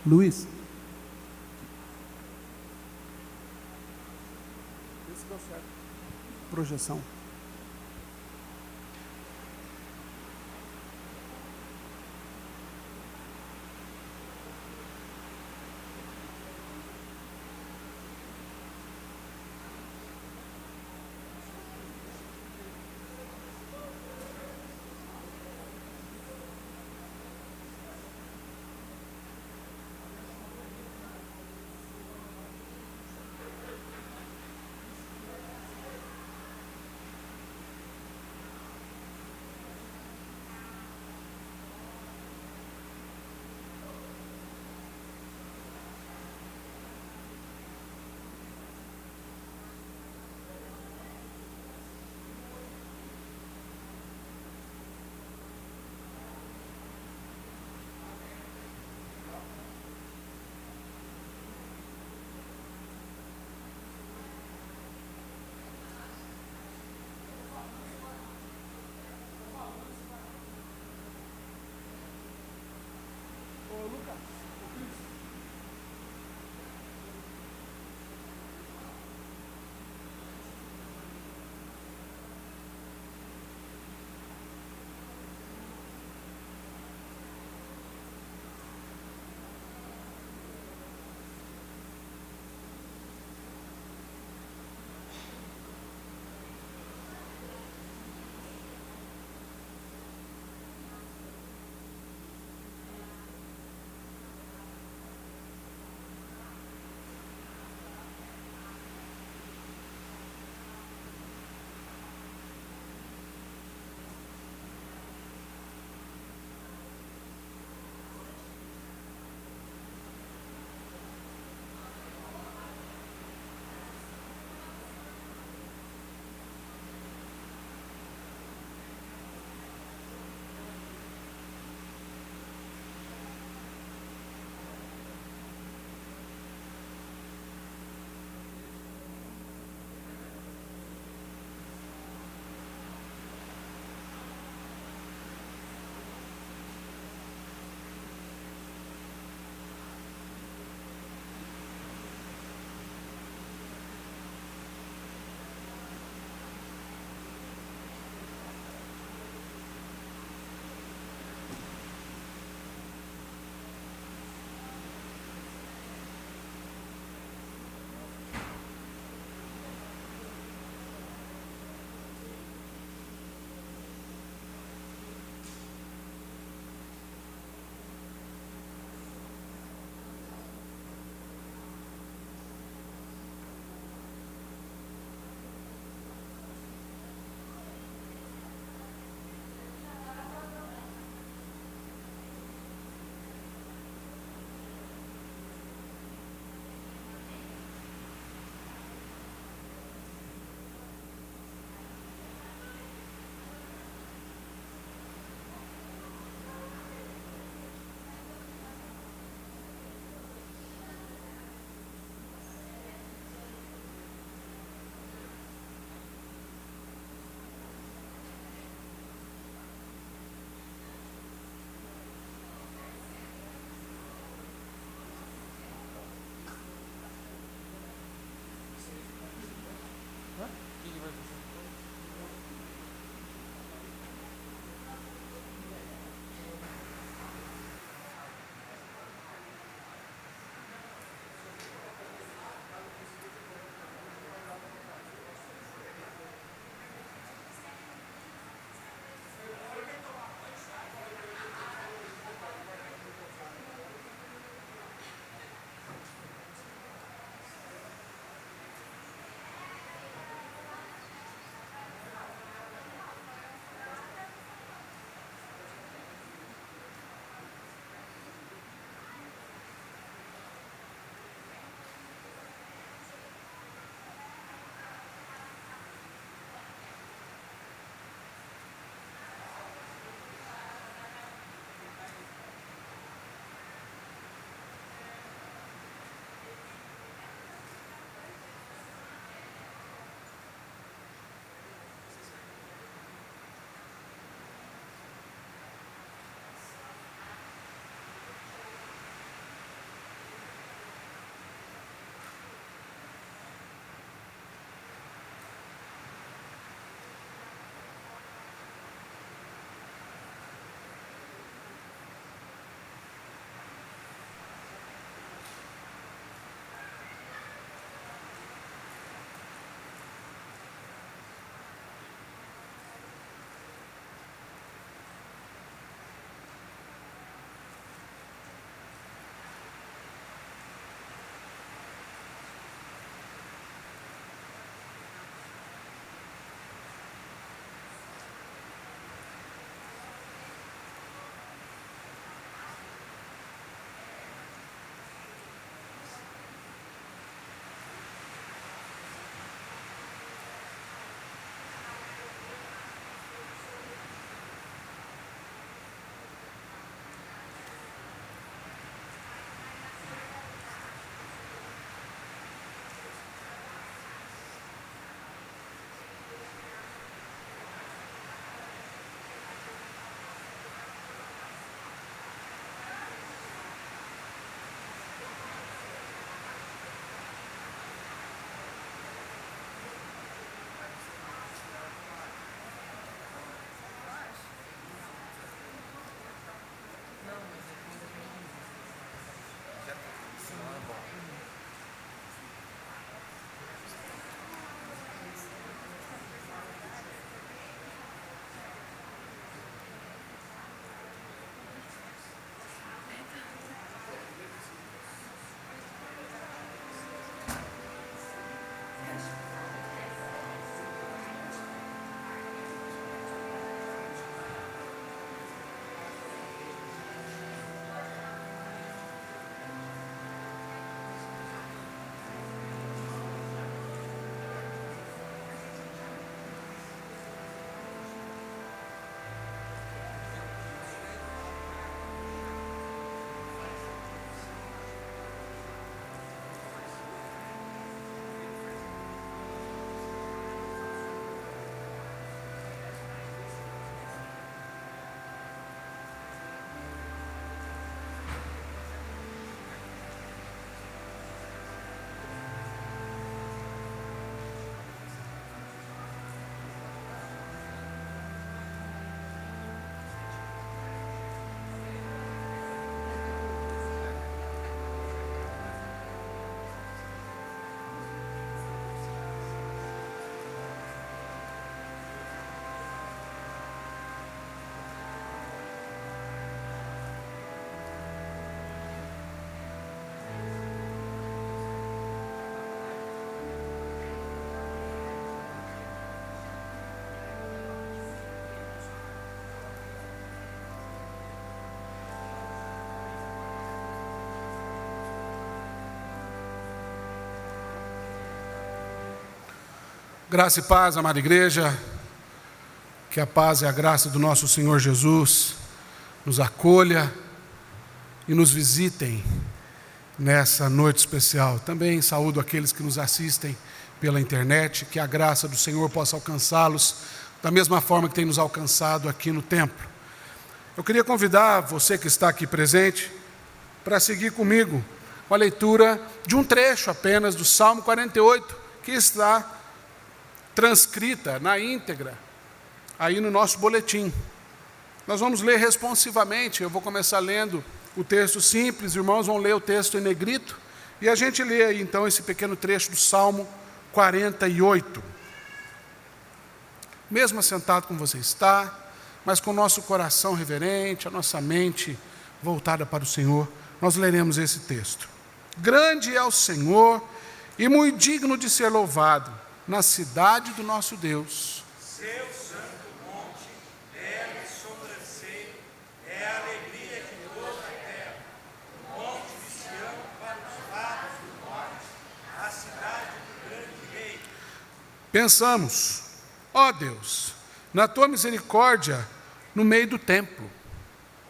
Luiz. Projeção. Graça e paz, amada igreja, que a paz e a graça do nosso Senhor Jesus nos acolha e nos visitem nessa noite especial. Também saúdo aqueles que nos assistem pela internet, que a graça do Senhor possa alcançá-los da mesma forma que tem nos alcançado aqui no templo. Eu queria convidar você que está aqui presente para seguir comigo com a leitura de um trecho apenas do Salmo 48, que está transcrita na íntegra aí no nosso boletim. Nós vamos ler responsivamente. Eu vou começar lendo o texto simples, os irmãos vão ler o texto em negrito, e a gente lê aí então esse pequeno trecho do Salmo 48. Mesmo assentado como você está, mas com o nosso coração reverente, a nossa mente voltada para o Senhor, nós leremos esse texto. Grande é o Senhor e muito digno de ser louvado na cidade do nosso Deus. Seu santo monte, belo e sobranceiro, é a alegria de toda a terra. O monte de Sião para os lados do norte, a cidade do grande rei. Pensamos, ó Deus, na tua misericórdia no meio do templo.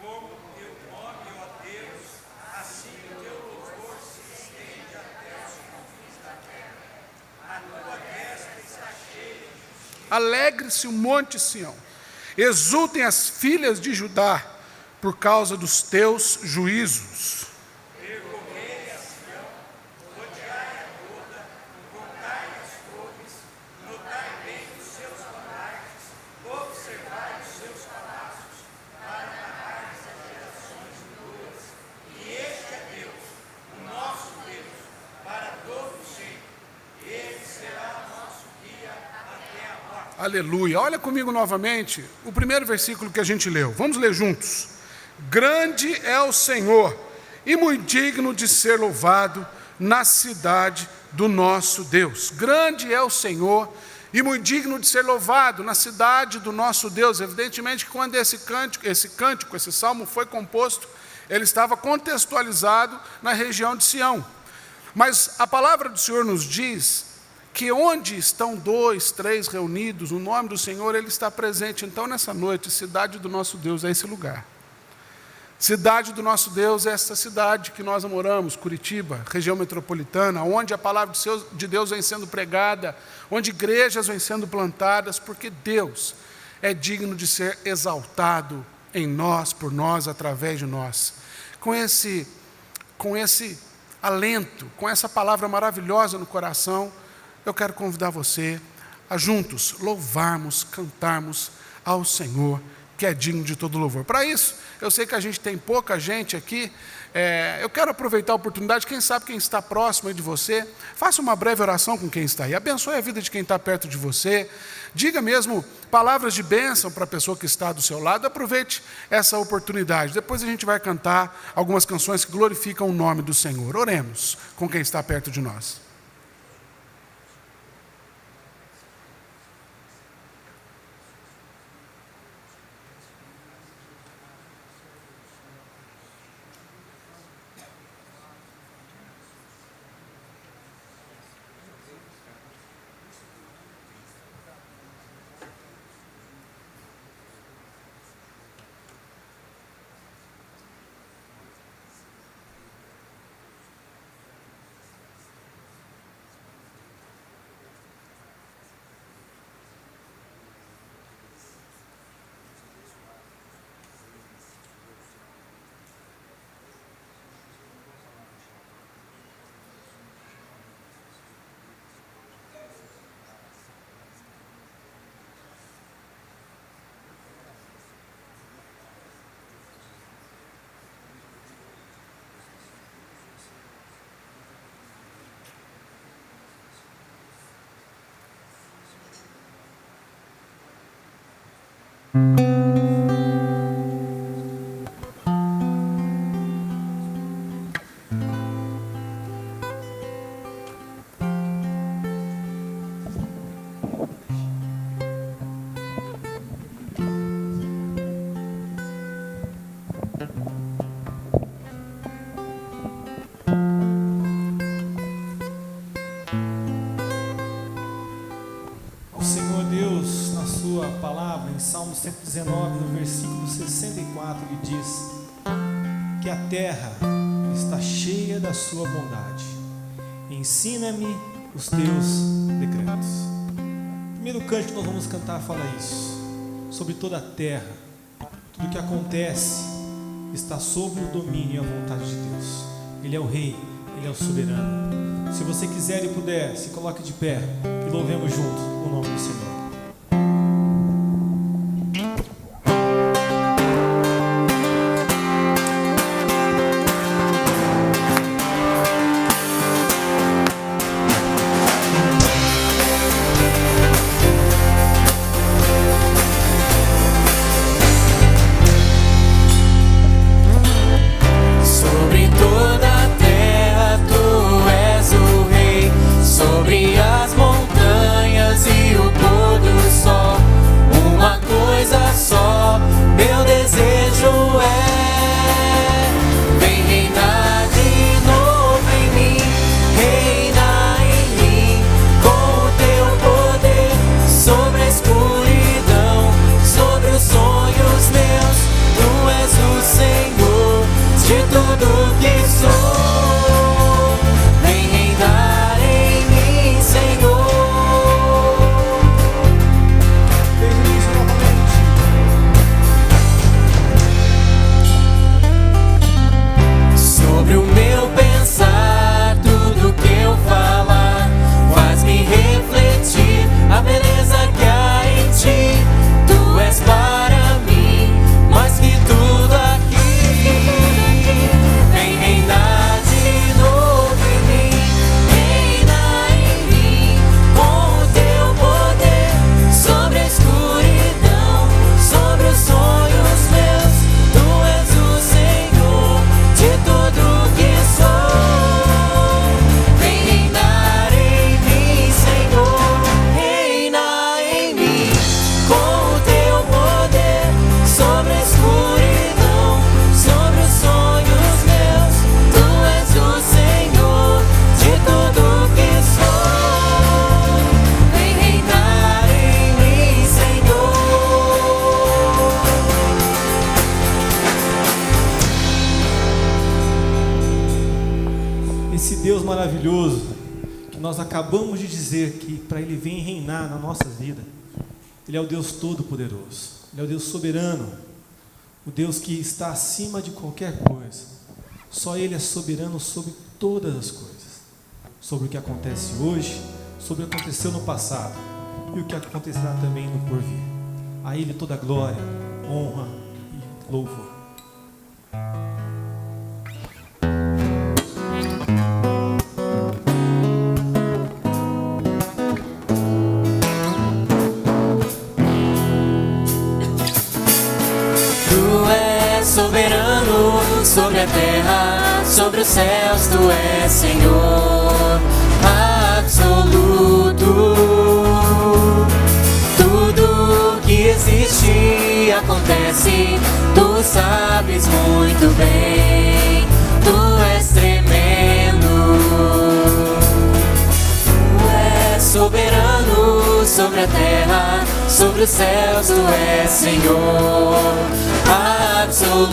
Como o teu nome, ó Deus, assim o teu louvor se estende até os confins da terra. A tua destra está cheia de justiça. Alegre-se o monte Sião, exultem as filhas de Judá, por causa dos teus juízos. Percorrei a Sião, rodeai-a toda, contai as torres, notai bem os seus baluartes, observai os seus palácios, para narrares as gerações duras. E este é Deus, o nosso Deus, para todos sempre. Ele será nosso guia até a morte. Aleluia. Olha comigo novamente o primeiro versículo que a gente leu. Vamos ler juntos. Grande é o Senhor e muito digno de ser louvado na cidade do nosso Deus. Grande é o Senhor e muito digno de ser louvado na cidade do nosso Deus. Evidentemente que quando esse cântico, esse salmo foi composto, ele estava contextualizado na região de Sião. Mas a palavra do Senhor nos diz que onde estão 2, 3 reunidos, o nome do Senhor, Ele está presente. Então, nessa noite, cidade do nosso Deus é esse lugar. Cidade do nosso Deus é essa cidade que nós moramos, Curitiba, região metropolitana, onde a palavra de Deus vem sendo pregada, onde igrejas vêm sendo plantadas, porque Deus é digno de ser exaltado em nós, por nós, através de nós. Com esse alento, com essa palavra maravilhosa no coração, eu quero convidar você a juntos louvarmos, cantarmos ao Senhor, que é digno de todo louvor. Para isso, eu sei que a gente tem pouca gente aqui, eu quero aproveitar a oportunidade, quem sabe quem está próximo aí de você, faça uma breve oração com quem está aí, abençoe a vida de quem está perto de você, diga mesmo palavras de bênção para a pessoa que está do seu lado, aproveite essa oportunidade. Depois a gente vai cantar algumas canções que glorificam o nome do Senhor. Oremos com quem está perto de nós. 119, no versículo 64, ele diz que a terra está cheia da sua bondade. Ensina-me os teus decretos. O primeiro canto que nós vamos cantar fala isso, sobre toda a terra. Tudo que acontece está sob o domínio e a vontade de Deus. Ele é o Rei, Ele é o soberano. Se você quiser e puder, se coloque de pé e louvemos juntos o nome do Senhor. Maravilhoso, que nós acabamos de dizer que para Ele vem reinar na nossa vida. Ele é o Deus Todo-Poderoso, Ele é o Deus soberano, o Deus que está acima de qualquer coisa. Só Ele é soberano sobre todas as coisas, sobre o que acontece hoje, sobre o que aconteceu no passado e o que acontecerá também no porvir. A Ele toda glória, honra e louvor. Soberano sobre a terra, sobre os céus, Tu és Senhor absoluto. Tudo que existe acontece, Tu sabes muito bem, Tu és tremendo. Tu és soberano sobre a terra, sobre os céus, Tu és Senhor absoluto.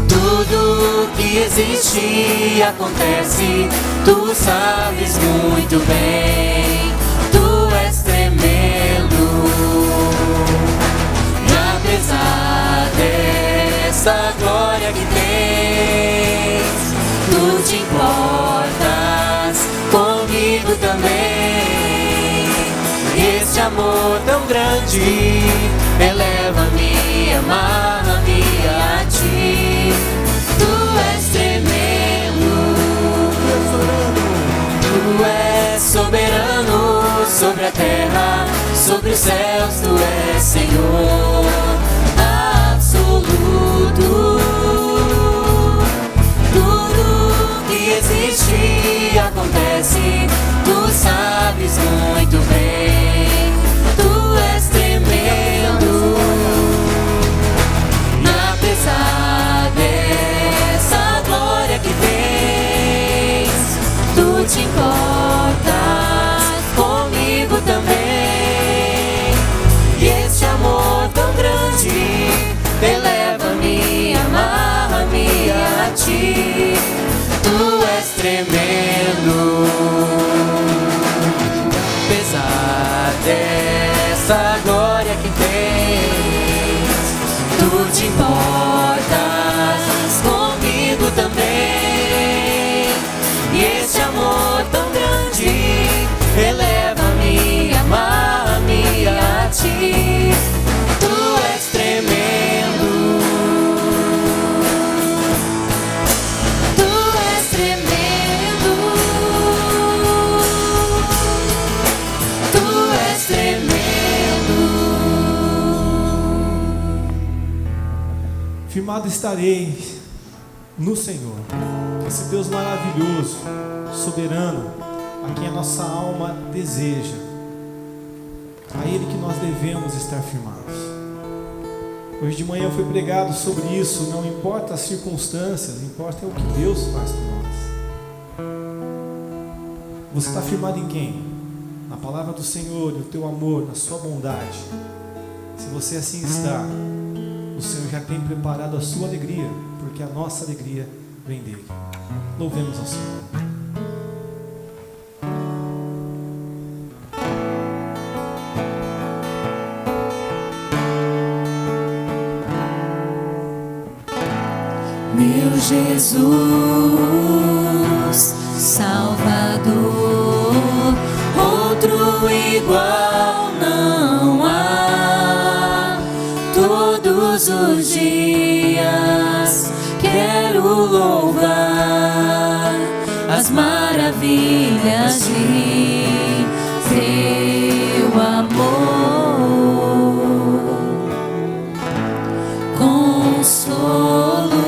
Tudo que existe acontece, Tu sabes muito bem, Tu és tremendo. E apesar dessa glória que tens, Tu te importas comigo também. Este amor tão grande eleva-me, amarra-me a Ti. Tu és tremendo, Tu és soberano sobre a terra, sobre os céus, Tu és Senhor absoluto. Tudo que existe acontece, Tu sabes muito bem, Tu és tremendo. Apesar dessa glória que tens, Tu te importas comigo também. importas comigo também. E esse amor tão grande eleva-me, ama-me a ti. Tu és tremendo, tu és tremendo, tu és tremendo. Firmado estarei no Senhor, esse Deus maravilhoso, soberano, a quem a nossa alma deseja. A Ele que nós devemos estar firmados. Hoje de manhã foi pregado sobre isso. Não importa as circunstâncias, importa o que Deus faz por nós. Você está firmado em quem? Na palavra do Senhor, no teu amor, na sua bondade. Se você assim está, o Senhor já tem preparado a sua alegria, porque a nossa alegria vem dele. Louvemos ao Senhor. Meu Jesus, Salvador, outro igual não há. Todos os dias quero louvar as maravilhas de teu amor, consolo,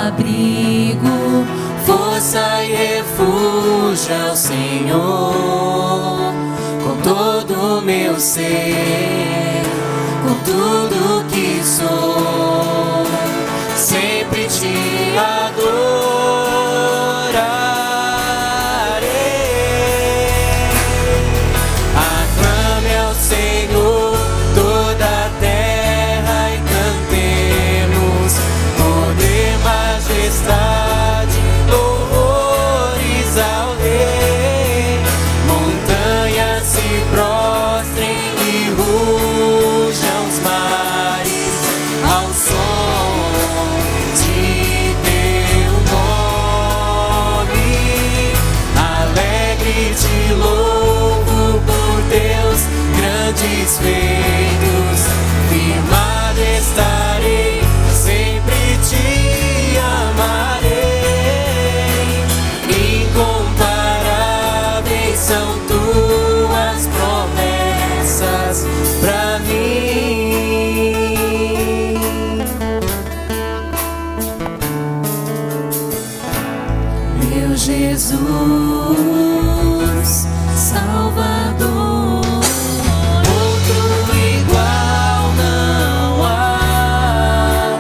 abrigo, força e refúgio ao Senhor, com todo o meu ser, com tudo que sou, sempre te adorarei. Aclame ao Senhor toda a terra e cantemos poder, majestade, louvores ao Rei. Montanhas se prostrem e rujam os mares ao som de teu nome. Alegre te louvo por teus grandes feitos. Firmado estarei, sempre te amarei. Incomparáveis são tuas promessas pra mim. Meu Jesus, Salvador, outro igual não há.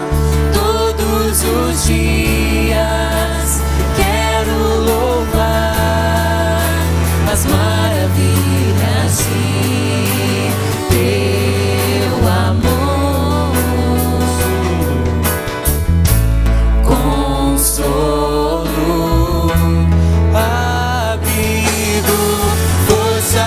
Todos os dias quero louvar as maravilhas de teu amor, consolo, abrigo, força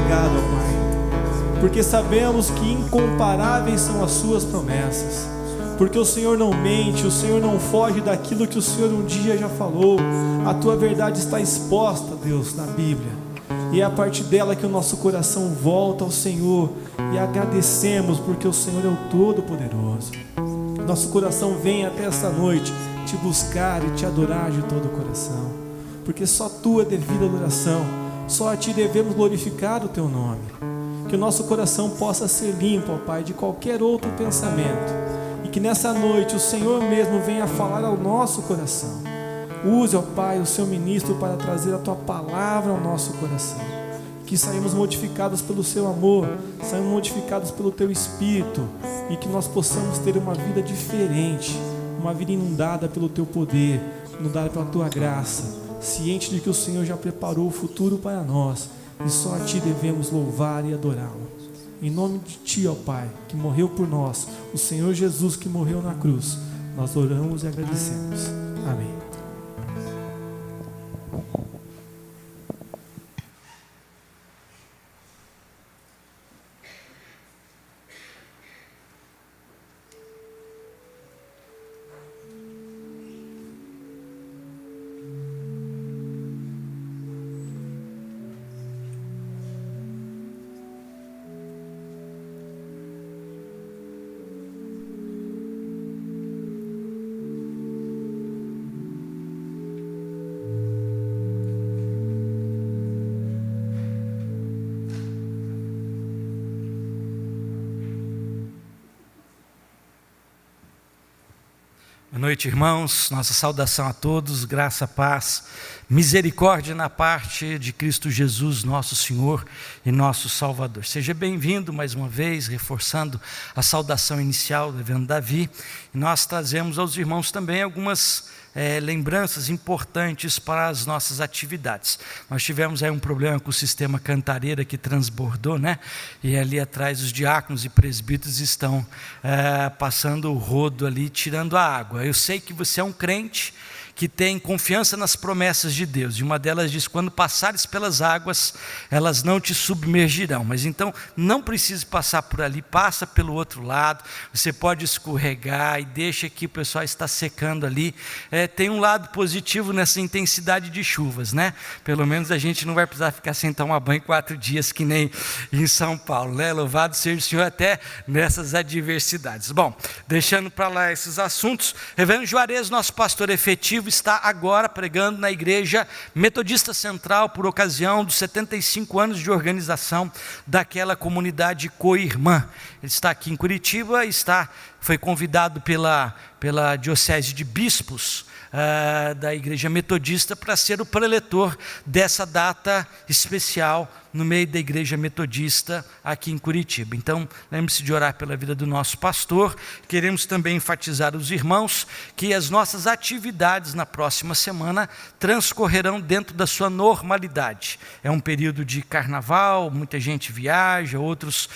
obrigado, ó Pai, porque sabemos que incomparáveis são as suas promessas, porque o Senhor não mente, o Senhor não foge daquilo que o Senhor um dia já falou. A tua verdade está exposta, Deus, na Bíblia, e é a partir dela que o nosso coração volta ao Senhor, e agradecemos porque o Senhor é o Todo-Poderoso. Nosso coração vem até esta noite te buscar e te adorar de todo o coração, porque só tu é devida adoração, só a ti devemos glorificar o teu nome. Que o nosso coração possa ser limpo, ó Pai, de qualquer outro pensamento, e que nessa noite o Senhor mesmo venha falar ao nosso coração. Use, ó Pai, o seu ministro para trazer a tua palavra ao nosso coração, que saímos modificados pelo seu amor, saímos modificados pelo teu Espírito, e que nós possamos ter uma vida diferente, uma vida inundada pelo teu poder, inundada pela tua graça, ciente de que o Senhor já preparou o futuro para nós, e só a ti devemos louvar e adorá-lo. Em nome de ti, ó Pai, que morreu por nós, o Senhor Jesus que morreu na cruz, nós oramos e agradecemos. Amém. Boa noite, irmãos. Nossa saudação a todos, graça, paz, misericórdia na parte de Cristo Jesus, nosso Senhor e nosso Salvador. Seja bem-vindo mais uma vez, reforçando a saudação inicial do reverendo Davi. E nós trazemos aos irmãos também algumas lembranças importantes para as nossas atividades. Nós tivemos aí um problema com o sistema Cantareira que transbordou, né? E ali atrás os diáconos e presbíteros estão passando o rodo ali, tirando a água. Eu sei que você é um crente que tem confiança nas promessas de Deus, e uma delas diz: quando passares pelas águas, elas não te submergirão. Mas então não precisa passar por ali, passa pelo outro lado, você pode escorregar e deixa que o pessoal está secando ali. Tem um lado positivo nessa intensidade de chuvas, né? Pelo menos a gente não vai precisar ficar sem tomar banho 4 dias, que nem em São Paulo, né? Louvado seja o Senhor até nessas adversidades. Bom, deixando para lá esses assuntos, reverendo Juarez, nosso pastor efetivo, está agora pregando na Igreja Metodista Central por ocasião dos 75 anos de organização daquela comunidade co-irmã. Ele está aqui em Curitiba, foi convidado pela Diocese de Bispos da Igreja Metodista para ser o preletor dessa data especial no meio da Igreja Metodista aqui em Curitiba. Então, lembre-se de orar pela vida do nosso pastor. Queremos também enfatizar os irmãos que as nossas atividades na próxima semana transcorrerão dentro da sua normalidade. É um período de carnaval, muita gente viaja, outros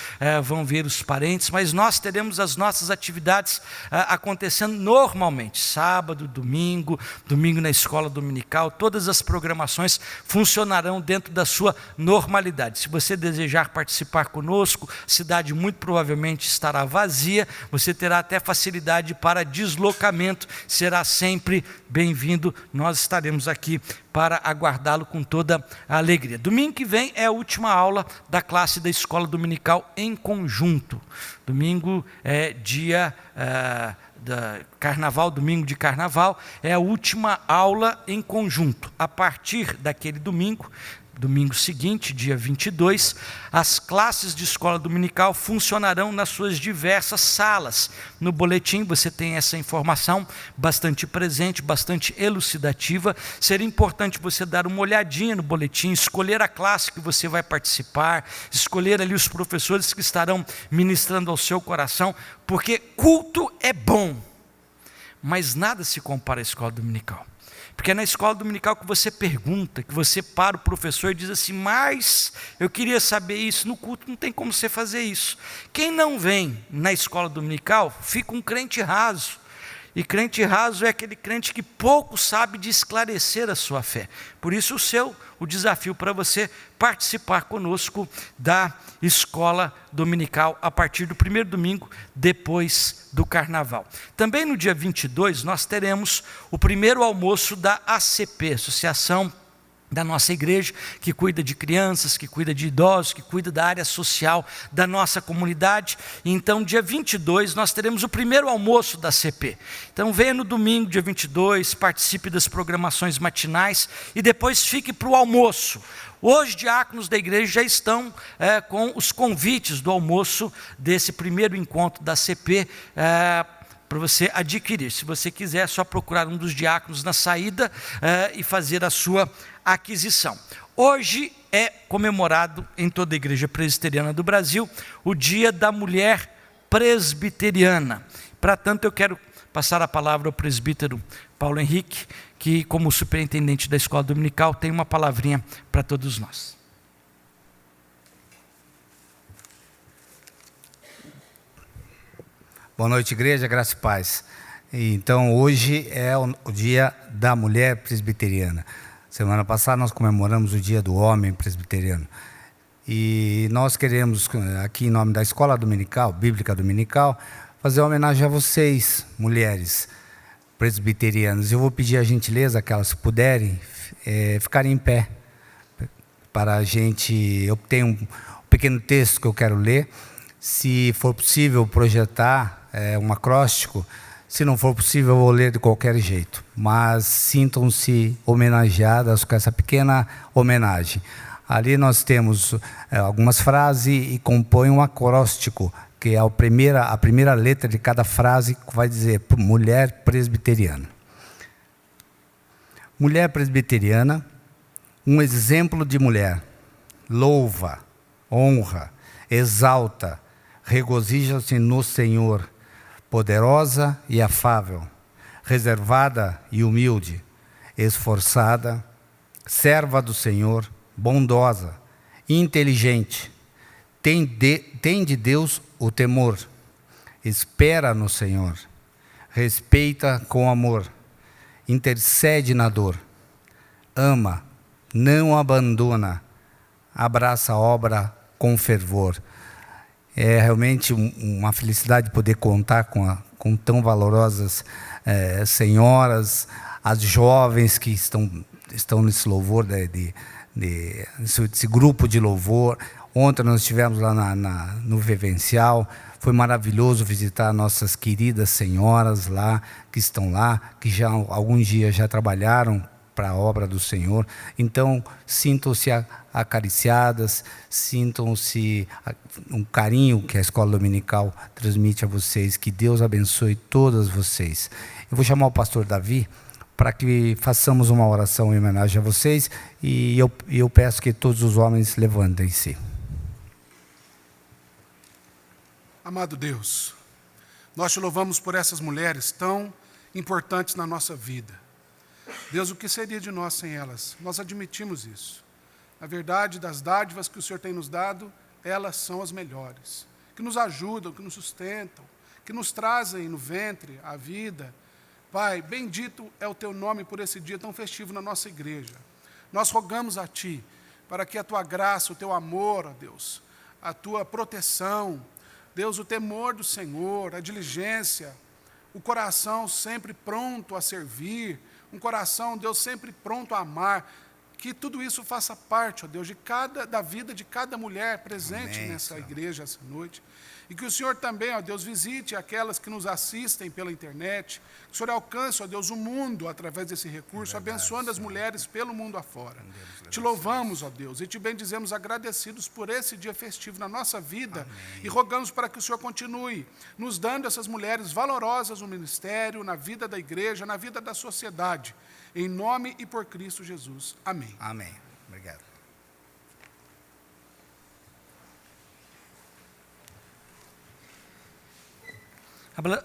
vão ver os parentes, mas nós teremos as nossas atividades acontecendo normalmente, sábado, domingo na escola dominical, todas as programações funcionarão dentro da sua normalidade. Se você desejar participar conosco, a cidade muito provavelmente estará vazia, você terá até facilidade para deslocamento, será sempre bem-vindo, nós estaremos aqui para aguardá-lo com toda a alegria. Domingo que vem é a última aula da classe da escola dominical em conjunto. Domingo é dia carnaval, domingo de carnaval, é a última aula em conjunto. A partir daquele domingo seguinte, dia 22, as classes de escola dominical funcionarão nas suas diversas salas. No boletim você tem essa informação bastante presente, bastante elucidativa. Seria importante você dar uma olhadinha no boletim, escolher a classe que você vai participar, escolher ali os professores que estarão ministrando ao seu coração, porque culto é bom, mas nada se compara à escola dominical. Porque é na escola dominical que você pergunta, que você para o professor e diz assim: mas eu queria saber isso, no culto não tem como você fazer isso. Quem não vem na escola dominical fica um crente raso. E crente raso é aquele crente que pouco sabe de esclarecer a sua fé. Por isso o desafio para você participar conosco da escola dominical a partir do primeiro domingo depois do carnaval. Também no dia 22 nós teremos o primeiro almoço da ACP, Associação da nossa igreja, que cuida de crianças, que cuida de idosos, que cuida da área social da nossa comunidade. Então, dia 22, nós teremos o primeiro almoço da CP. Então, venha no domingo, dia 22, participe das programações matinais e depois fique para o almoço. Hoje, diáconos da igreja já estão com os convites do almoço desse primeiro encontro da CP, para você adquirir. Se você quiser, é só procurar um dos diáconos na saída e fazer a sua aquisição. Hoje é comemorado em toda a igreja presbiteriana do Brasil o Dia da Mulher Presbiteriana. Para tanto, eu quero passar a palavra ao presbítero Paulo Henrique, que, como superintendente da escola dominical, tem uma palavrinha para todos nós. Boa noite, igreja, graça e paz. Então, hoje é o Dia da Mulher Presbiteriana. Semana passada nós comemoramos o Dia do Homem Presbiteriano. E nós queremos, aqui em nome da Escola Dominical, Bíblica Dominical, fazer uma homenagem a vocês, mulheres presbiterianas. Eu vou pedir a gentileza que elas puderem ficarem em pé, para a gente... Eu tenho um pequeno texto que eu quero ler. Se for possível projetar um acróstico, se não for possível eu vou ler de qualquer jeito, mas sintam-se homenageadas com essa pequena homenagem. Ali nós temos algumas frases e compõe um acróstico, que é a primeira letra de cada frase, que vai dizer mulher presbiteriana. Mulher presbiteriana, um exemplo de mulher, louva, honra, exalta, regozija-se no Senhor, poderosa e afável, reservada e humilde, esforçada, serva do Senhor, bondosa, inteligente, tem de Deus o temor, espera no Senhor, respeita com amor, intercede na dor, ama, não abandona, abraça a obra com fervor. É realmente uma felicidade poder contar com tão valorosas senhoras, as jovens que estão nesse louvor, nesse grupo de louvor. Ontem nós estivemos lá no Vivencial, foi maravilhoso visitar nossas queridas senhoras lá, que estão lá, que já alguns dias já trabalharam para a obra do Senhor. Então, sintam-se acariciadas, sintam-se um carinho que a Escola Dominical transmite a vocês, que Deus abençoe todas vocês. Eu vou chamar o pastor Davi para que façamos uma oração em homenagem a vocês, e eu peço que todos os homens levantem-se. Amado Deus, nós te louvamos por essas mulheres tão importantes na nossa vida. Deus, o que seria de nós sem elas? Nós admitimos isso. Na verdade, das dádivas que o Senhor tem nos dado, elas são as melhores, que nos ajudam, que nos sustentam, que nos trazem no ventre a vida. Pai, bendito é o teu nome por esse dia tão festivo na nossa igreja. Nós rogamos a Ti, para que a Tua graça, o Teu amor, ó Deus, a Tua proteção, Deus, o temor do Senhor, a diligência, o coração sempre pronto a servir, um coração, Deus, sempre pronto a amar, que tudo isso faça parte, ó Deus, da vida de cada mulher presente nessa igreja essa noite. E que o Senhor também, ó Deus, visite aquelas que nos assistem pela internet, que o Senhor alcance, ó Deus, o mundo através desse recurso, abençoando as mulheres pelo mundo afora. Te louvamos, ó Deus, e te bendizemos agradecidos por esse dia festivo na nossa vida. Amém. E rogamos para que o Senhor continue nos dando essas mulheres valorosas no ministério, na vida da igreja, na vida da sociedade. Em nome e por Cristo Jesus. Amém. Amém. Obrigado.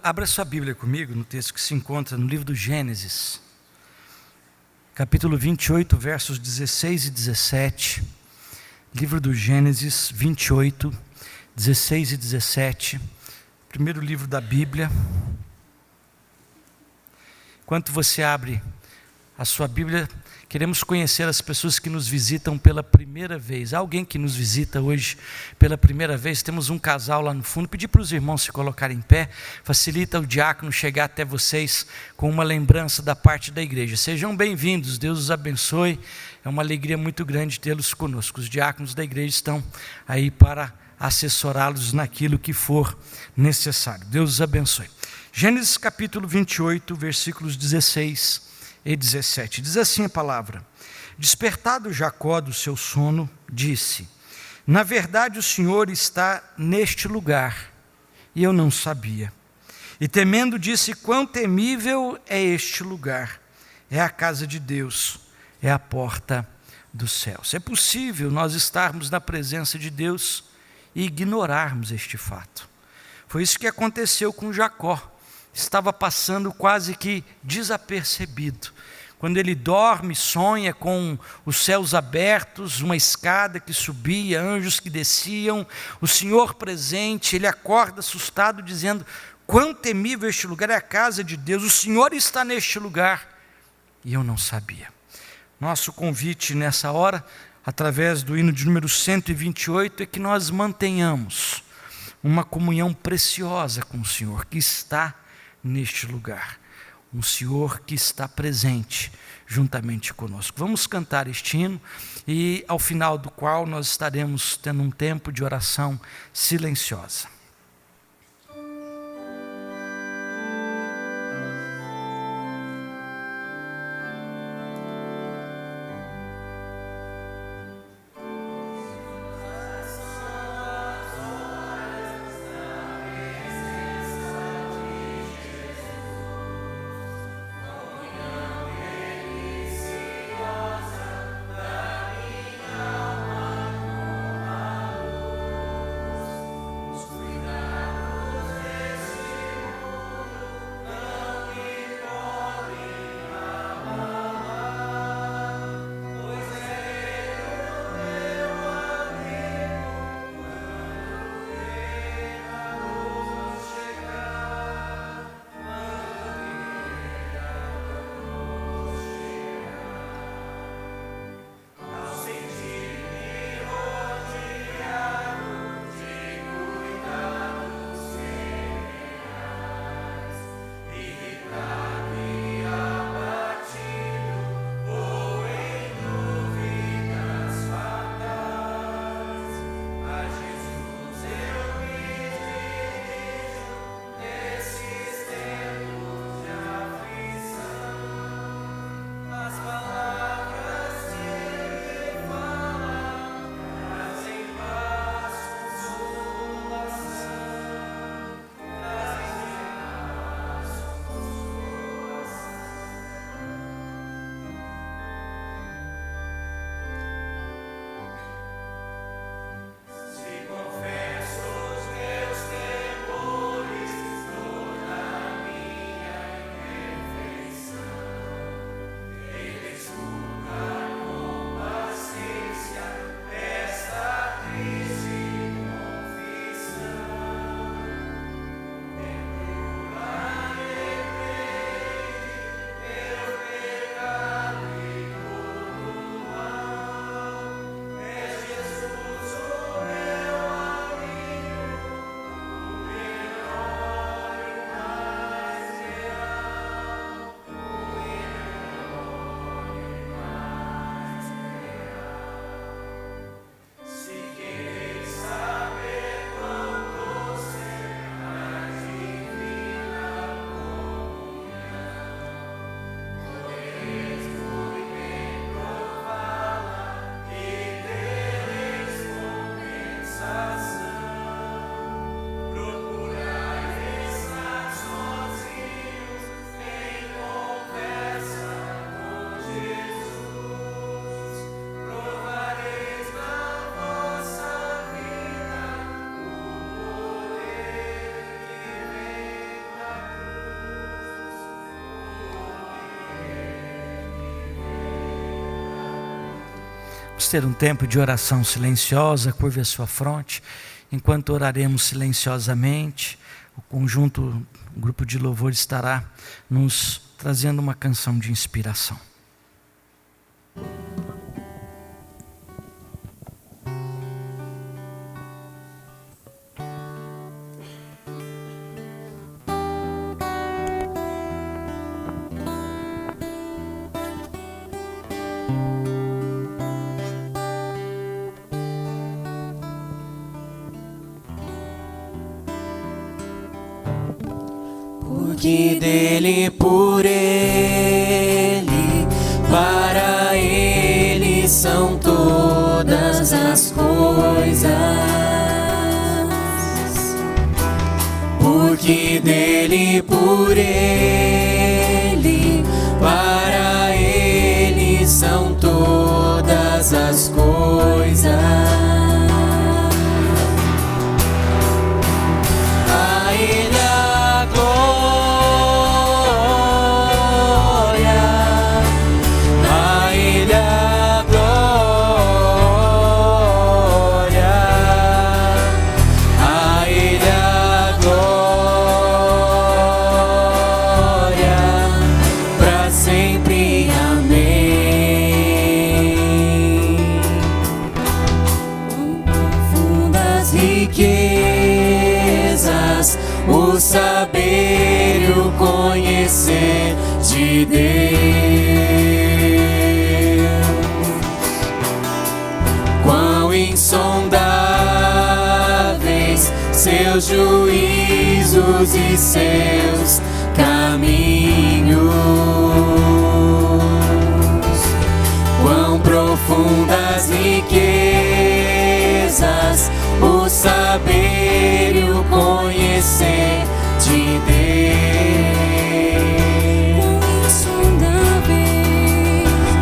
Abra sua Bíblia comigo no texto que se encontra no livro do Gênesis, capítulo 28, versos 16 e 17. Livro do Gênesis 28, 16 e 17. Primeiro livro da Bíblia. Enquanto você abre a sua Bíblia, queremos conhecer as pessoas que nos visitam pela primeira vez. Há alguém que nos visita hoje pela primeira vez? Temos um casal lá no fundo. Pedir para os irmãos se colocarem em pé. Facilita o diácono chegar até vocês com uma lembrança da parte da igreja. Sejam bem-vindos, Deus os abençoe. É uma alegria muito grande tê-los conosco. Os diáconos da igreja estão aí para assessorá-los naquilo que for necessário. Deus os abençoe. Gênesis capítulo 28, versículos 16 e 17. Diz assim a palavra: Despertado Jacó do seu sono, disse: Na verdade o Senhor está neste lugar, e eu não sabia. E temendo disse: Quão temível é este lugar! É a casa de Deus, é a porta dos céus. É possível nós estarmos na presença de Deus e ignorarmos este fato. Foi isso que aconteceu com Jacó. Estava passando quase que desapercebido. Quando ele dorme, sonha com os céus abertos, uma escada que subia, anjos que desciam, o Senhor presente, ele acorda assustado dizendo: Quão temível este lugar, é a casa de Deus, o Senhor está neste lugar, e eu não sabia. Nosso convite nessa hora, através do hino de número 128, é que nós mantenhamos uma comunhão preciosa com o Senhor, que está neste lugar. Um Senhor que está presente juntamente conosco. Vamos cantar este hino, e ao final do qual nós estaremos tendo um tempo de oração silenciosa. Vamos ter um tempo de oração silenciosa. Curve a sua fronte, enquanto oraremos silenciosamente. O conjunto, o grupo de louvor estará nos trazendo uma canção de inspiração. Que dele, por ele, para ele são todas as coisas. Porque dele, por ele, para ele são todas as coisas. A ele a glória, a ele a glória, a ele a glória, para sempre. Amém. Profundas riquezas, o saber e o conhecer de Deus. Quão insondáveis seus juízos e seus caminhos. Quão profundas riquezas, o saber e o conhecer de Deus.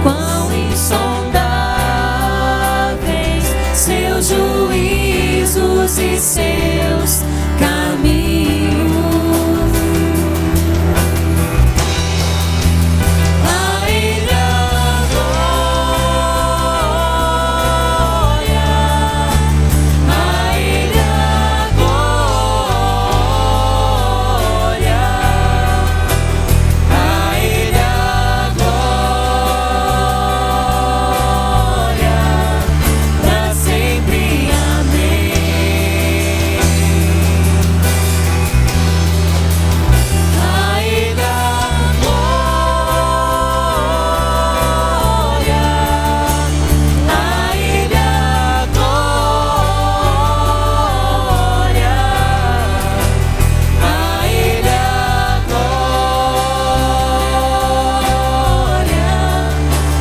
Quão insondáveis seus juízos e seus caminhos. A ele a glória, a ele a glória, a ele a glória, para sempre. Amém. A ele a glória, a ele a glória, a ele a glória,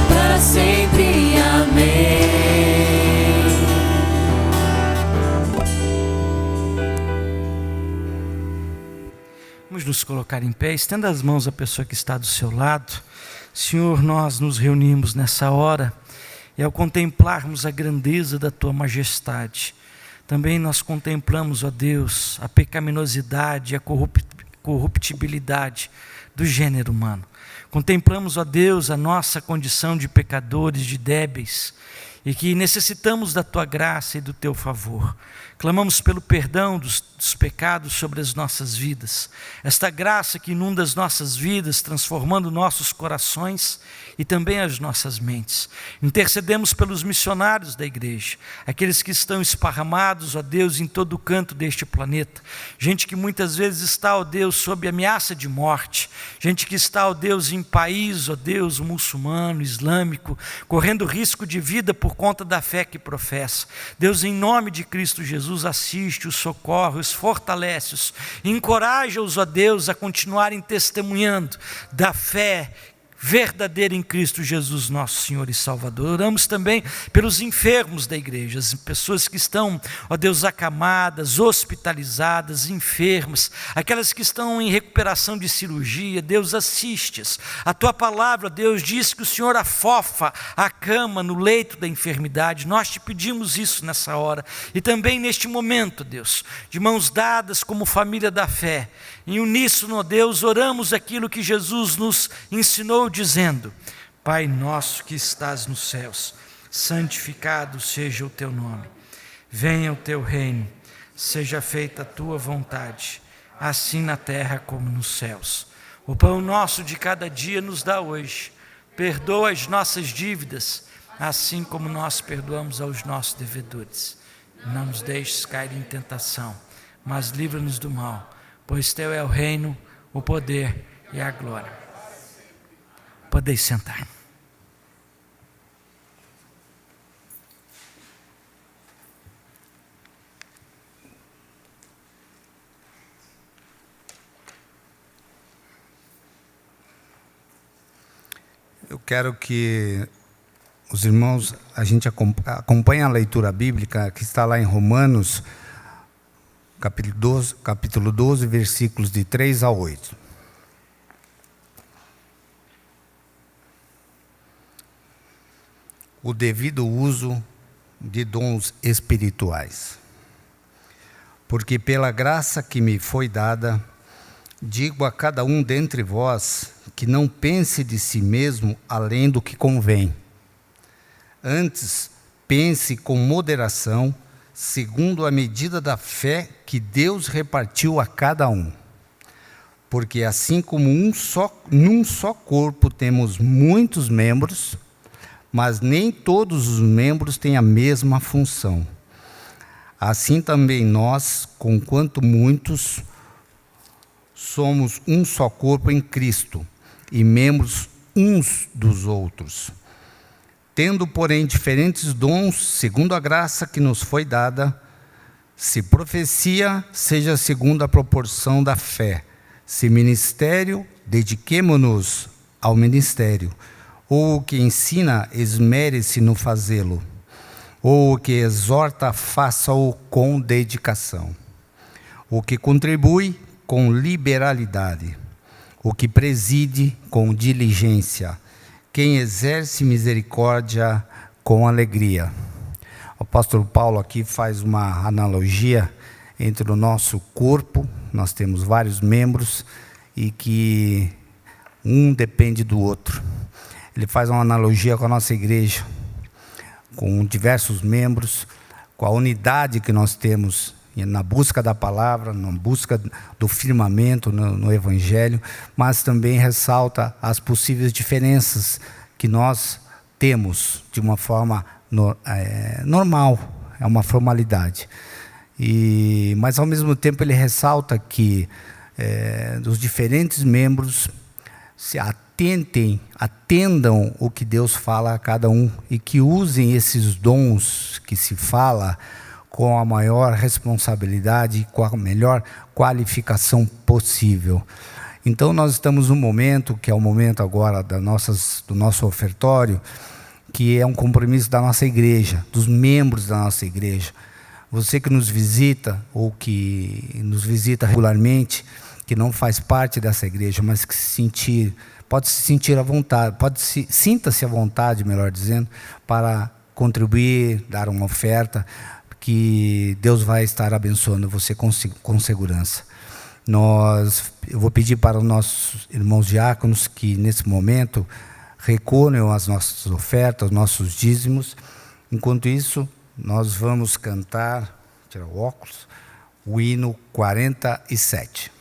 para sempre. Amém. Vamos nos colocar em pé, estenda as mãos à pessoa que está do seu lado. Senhor, nós nos reunimos nessa hora e ao contemplarmos a grandeza da Tua majestade, também nós contemplamos, ó Deus, a pecaminosidade e a corruptibilidade do gênero humano. Contemplamos, ó Deus, a nossa condição de pecadores, de débeis, e que necessitamos da Tua graça e do Teu favor. Clamamos pelo perdão dos pecados sobre as nossas vidas. Esta graça que inunda as nossas vidas, transformando nossos corações e também as nossas mentes. Intercedemos pelos missionários da igreja, aqueles que estão esparramados, ó Deus, em todo o canto deste planeta. Gente que muitas vezes está, ó Deus, sob ameaça de morte. Gente que está, ó Deus, em país, ó Deus, muçulmano, islâmico, correndo risco de vida por conta da fé que professa. Deus, em nome de Cristo Jesus, assiste-os, socorre-os, fortalece-os, encoraja-os, ó Deus, a continuarem testemunhando da fé verdadeira em Cristo Jesus, nosso Senhor e Salvador. Oramos também pelos enfermos da igreja, as pessoas que estão, ó Deus, acamadas, hospitalizadas, enfermas, aquelas que estão em recuperação de cirurgia. Deus, assiste-as. A Tua palavra, Deus, diz que o Senhor afofa a cama no leito da enfermidade. Nós te pedimos isso nessa hora e também neste momento, Deus, de mãos dadas como família da fé, em uníssono, ó Deus, oramos aquilo que Jesus nos ensinou, dizendo: Pai nosso que estás nos céus, santificado seja o Teu nome. Venha o Teu reino, seja feita a Tua vontade, assim na terra como nos céus. O pão nosso de cada dia nos dá hoje. Perdoa as nossas dívidas, assim como nós perdoamos aos nossos devedores. Não nos deixes cair em tentação, mas livra-nos do mal, pois teu é o reino, o poder e a glória. Podeis sentar. Eu quero que os irmãos, a gente acompanhe a leitura bíblica que está lá em Romanos, capítulo 12, versículos de 3 a 8. O devido uso de dons espirituais. Porque pela graça que me foi dada, digo a cada um dentre vós que não pense de si mesmo além do que convém. Antes, pense com moderação, segundo a medida da fé que Deus repartiu a cada um. Porque assim como num só corpo temos muitos membros, mas nem todos os membros têm a mesma função. Assim também nós, conquanto muitos, somos um só corpo em Cristo, e membros uns dos outros. Tendo, porém, diferentes dons, segundo a graça que nos foi dada, se profecia, seja segundo a proporção da fé. Se ministério, dediquemo-nos ao ministério. Ou o que ensina, esmere-se no fazê-lo. Ou o que exorta, faça-o com dedicação. O que contribui, com liberalidade. O que preside, com diligência. Quem exerce misericórdia, com alegria. O apóstolo Paulo aqui faz uma analogia entre o nosso corpo, nós temos vários membros, e que um depende do outro. Ele faz uma analogia com a nossa igreja, com diversos membros, com a unidade que nós temos na busca da palavra, na busca do firmamento no Evangelho, mas também ressalta as possíveis diferenças que nós temos de uma forma normal, é uma formalidade. Mas ao mesmo tempo ele ressalta que os diferentes membros se atendam o que Deus fala a cada um e que usem esses dons que se fala com a maior responsabilidade, com a melhor qualificação possível. Então nós estamos num momento, que é o momento agora do nosso ofertório, que é um compromisso da nossa igreja, dos membros da nossa igreja. Você que nos visita, ou que nos visita regularmente, que não faz parte dessa igreja, mas que pode se sentir à vontade, sinta-se à vontade, melhor dizendo, para contribuir, dar uma oferta, que Deus vai estar abençoando você com segurança. Eu vou pedir para os nossos irmãos diáconos que nesse momento recolham as nossas ofertas, os nossos dízimos. Enquanto isso, nós vamos cantar, tirar o óculos, o hino 47.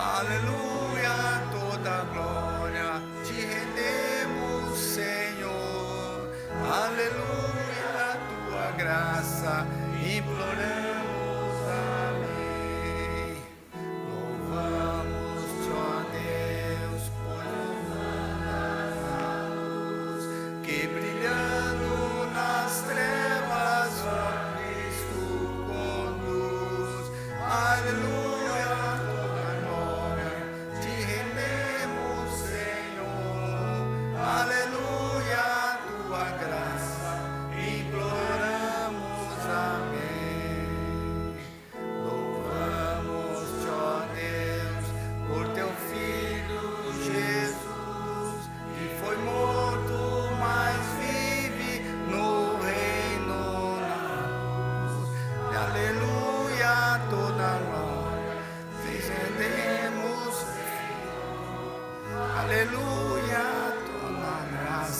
Aleluia, toda glória te rendemos, Senhor. Aleluia, tua graça imploramos, amém. Louvamos-te, ó Deus, por a luz que brilhando nas trevas, ó Cristo conduz. Aleluia. Aleluia, tua graça imploramos, amém.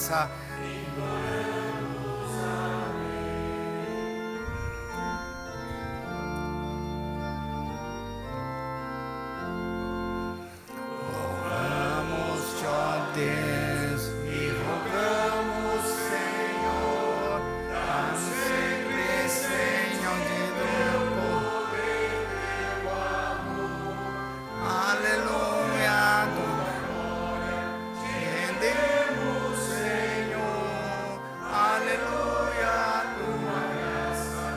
graça. Louvamos-te, ó Deus, e rogamos, Senhor, dá-nos sempre, Senhor, de teu poder e teu amor. Aleluia, te rendemos, Senhor. Aleluia, tua graça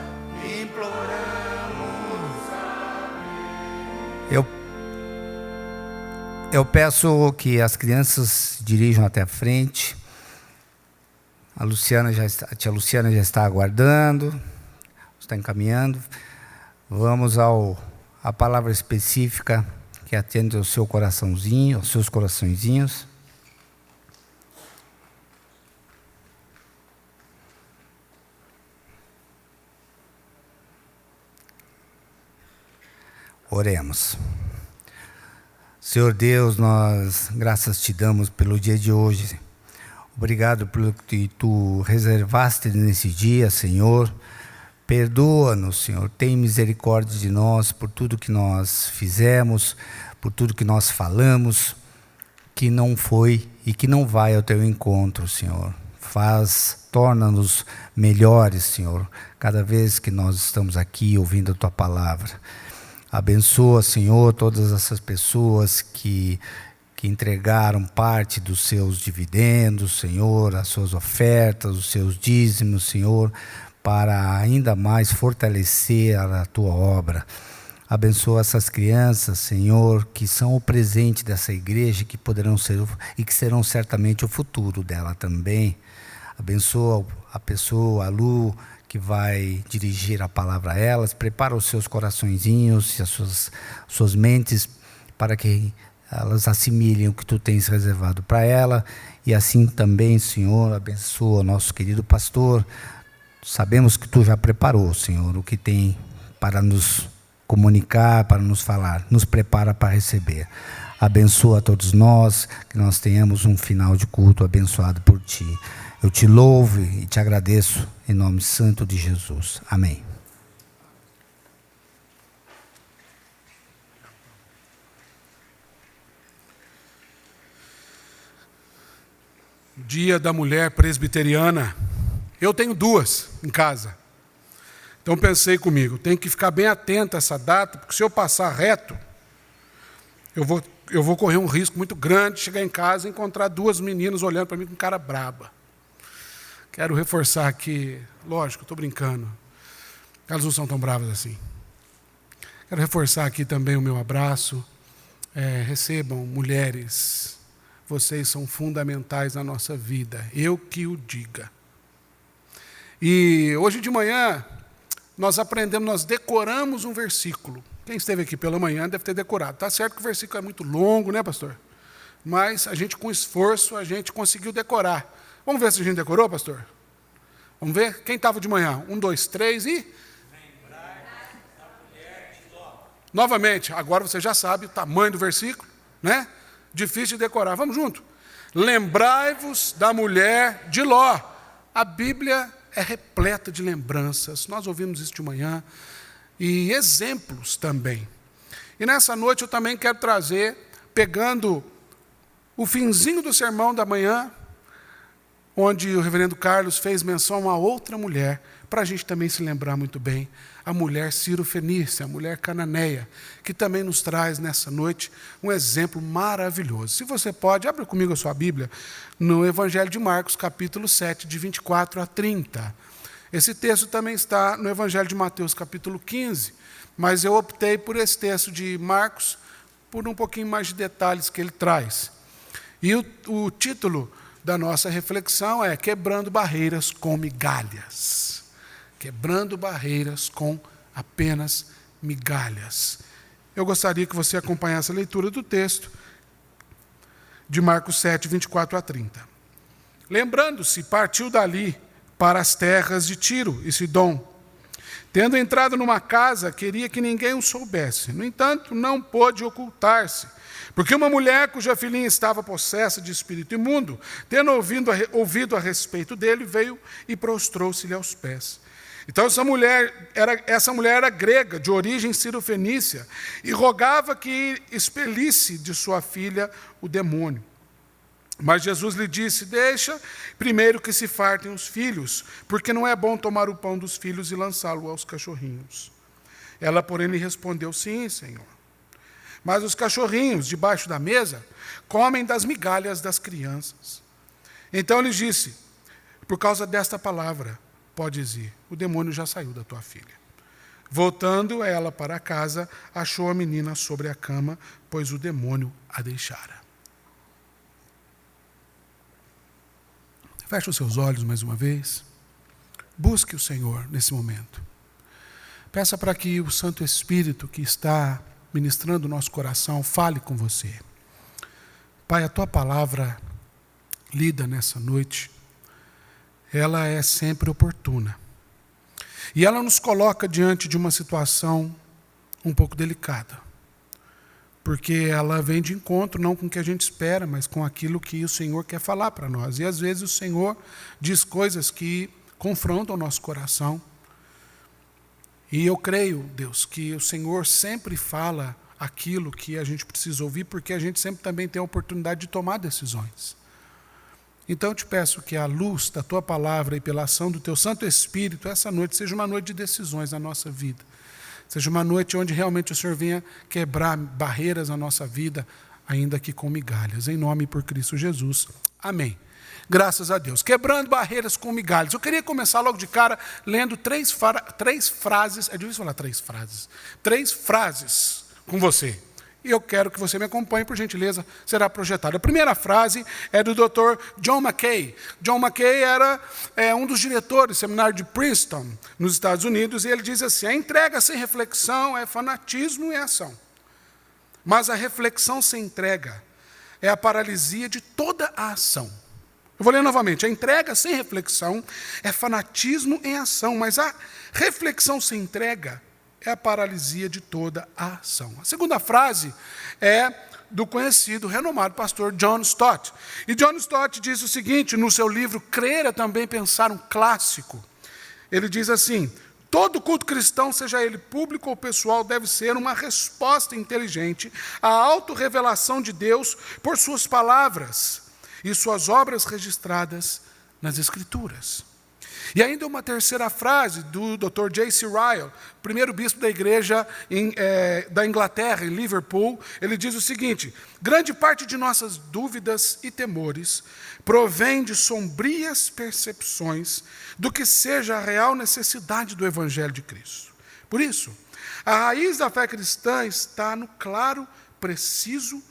imploramos. Eu peço que as crianças se dirijam até a frente. A tia Luciana já está aguardando, está encaminhando. Vamos à palavra específica que atende ao seu coraçãozinho, aos seus coraçõezinhos. Oremos. Senhor Deus, nós graças te damos pelo dia de hoje. Obrigado pelo que tu reservaste nesse dia, Senhor. Perdoa-nos, Senhor. Tem misericórdia de nós por tudo que nós fizemos, por tudo que nós falamos, que não foi e que não vai ao teu encontro, Senhor. Torna-nos melhores, Senhor, cada vez que nós estamos aqui ouvindo a tua palavra. Abençoa, Senhor, todas essas pessoas que entregaram parte dos seus dividendos, Senhor, as suas ofertas, os seus dízimos, Senhor, para ainda mais fortalecer a tua obra. Abençoa essas crianças, Senhor, que são o presente dessa igreja, que poderão ser e que serão certamente o futuro dela também. Abençoa a pessoa, a Lu, que vai dirigir a palavra a elas. Prepara os seus coraçõezinhos e as suas mentes para que elas assimilem o que tu tens reservado para ela. E assim também, Senhor, abençoa o nosso querido pastor. Sabemos que tu já preparou, Senhor, o que tem para nos comunicar, para nos falar. Nos prepara para receber. Abençoa a todos nós, que nós tenhamos um final de culto abençoado por ti. Eu te louvo e te agradeço em nome santo de Jesus. Amém. Dia da Mulher Presbiteriana. Eu tenho 2 em casa. Então pensei comigo, tenho que ficar bem atento a essa data, porque se eu passar reto, eu vou correr um risco muito grande de chegar em casa e encontrar 2 meninas olhando para mim com cara braba. Quero reforçar aqui, lógico, estou brincando, elas não são tão bravas assim. Quero reforçar aqui também o meu abraço. Recebam, mulheres, vocês são fundamentais na nossa vida, eu que o diga. E hoje de manhã, nós decoramos um versículo. Quem esteve aqui pela manhã deve ter decorado. Está certo que o versículo é muito longo, né, pastor? Mas a gente, com esforço, a gente conseguiu decorar. Vamos ver se a gente decorou, pastor? Vamos ver? Quem estava de manhã? 1, 2, 3 e... Lembrai da mulher de Ló. Novamente, agora você já sabe o tamanho do versículo, né? Difícil de decorar. Vamos junto. Lembrai-vos da mulher de Ló. A Bíblia é repleta de lembranças. Nós ouvimos isso de manhã. E exemplos também. E nessa noite eu também quero trazer, pegando o finzinho do sermão da manhã, onde o reverendo Carlos fez menção a uma outra mulher, para a gente também se lembrar muito bem, a mulher Ciro-Fenícia, a mulher cananeia, que também nos traz nessa noite um exemplo maravilhoso. Se você pode, abre comigo a sua Bíblia, no Evangelho de Marcos, capítulo 7, de 24 a 30. Esse texto também está no Evangelho de Mateus, capítulo 15, mas eu optei por esse texto de Marcos, por um pouquinho mais de detalhes que ele traz. E o título da nossa reflexão é Quebrando Barreiras com Migalhas. Quebrando barreiras com apenas migalhas. Eu gostaria que você acompanhasse a leitura do texto de Marcos 7, 24 a 30. Lembrando-se, partiu dali para as terras de Tiro e Sidom. Tendo entrado numa casa, queria que ninguém o soubesse. No entanto, não pôde ocultar-se, porque uma mulher cuja filhinha estava possessa de espírito imundo, tendo ouvido a respeito dele, veio e prostrou-se-lhe aos pés. Então essa mulher era grega, de origem cirofenícia, e rogava que expelisse de sua filha o demônio. Mas Jesus lhe disse: deixa primeiro que se fartem os filhos, porque não é bom tomar o pão dos filhos e lançá-lo aos cachorrinhos. Ela, porém, lhe respondeu: sim, Senhor. Mas os cachorrinhos, debaixo da mesa, comem das migalhas das crianças. Então lhe disse: por causa desta palavra, podes ir, o demônio já saiu da tua filha. Voltando ela para casa, achou a menina sobre a cama, pois o demônio a deixara. Feche os seus olhos mais uma vez. Busque o Senhor nesse momento. Peça para que o Santo Espírito que está ministrando o nosso coração fale com você. Pai, a tua palavra lida nessa noite, ela é sempre oportuna. E ela nos coloca diante de uma situação um pouco delicada. Porque ela vem de encontro não com o que a gente espera, mas com aquilo que o Senhor quer falar para nós. E às vezes o Senhor diz coisas que confrontam o nosso coração. E eu creio, Deus, que o Senhor sempre fala aquilo que a gente precisa ouvir, porque a gente sempre também tem a oportunidade de tomar decisões. Então eu te peço que a luz da tua palavra e pela ação do teu Santo Espírito, essa noite seja uma noite de decisões na nossa vida. Seja uma noite onde realmente o Senhor venha quebrar barreiras na nossa vida, ainda que com migalhas. Em nome por Cristo Jesus. Amém. Graças a Deus. Quebrando barreiras com migalhas. Eu queria começar logo de cara lendo três frases. É difícil falar três frases. Três frases com você. E eu quero que você me acompanhe, por gentileza, será projetada. A primeira frase é do Dr. John Mackay. John Mackay era um dos diretores do seminário de Princeton, nos Estados Unidos, e ele diz assim: a entrega sem reflexão é fanatismo e ação. Mas a reflexão sem entrega é a paralisia de toda a ação. Eu vou ler novamente. A entrega sem reflexão é fanatismo em ação, mas a reflexão sem entrega é a paralisia de toda a ação. A segunda frase é do conhecido, renomado pastor John Stott. E John Stott diz o seguinte, no seu livro Crer é Também Pensar, um clássico. Ele diz assim: todo culto cristão, seja ele público ou pessoal, deve ser uma resposta inteligente à autorrevelação de Deus por suas palavras e suas obras registradas nas Escrituras. E ainda uma terceira frase do Dr. J.C. Ryle, primeiro bispo da igreja da Inglaterra, em Liverpool. Ele diz o seguinte: grande parte de nossas dúvidas e temores provém de sombrias percepções do que seja a real necessidade do Evangelho de Cristo. Por isso, a raiz da fé cristã está no claro, preciso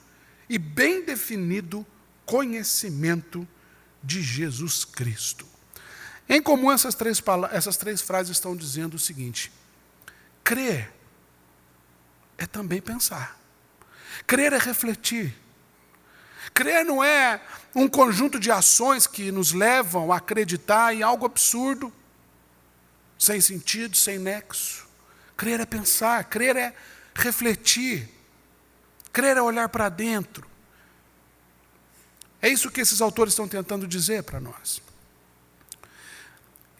e bem definido conhecimento de Jesus Cristo. Em comum, essas três frases estão dizendo o seguinte: crer é também pensar. Crer é refletir. Crer não é um conjunto de ações que nos levam a acreditar em algo absurdo, sem sentido, sem nexo. Crer é pensar, crer é refletir, crer é olhar para dentro. É isso que esses autores estão tentando dizer para nós.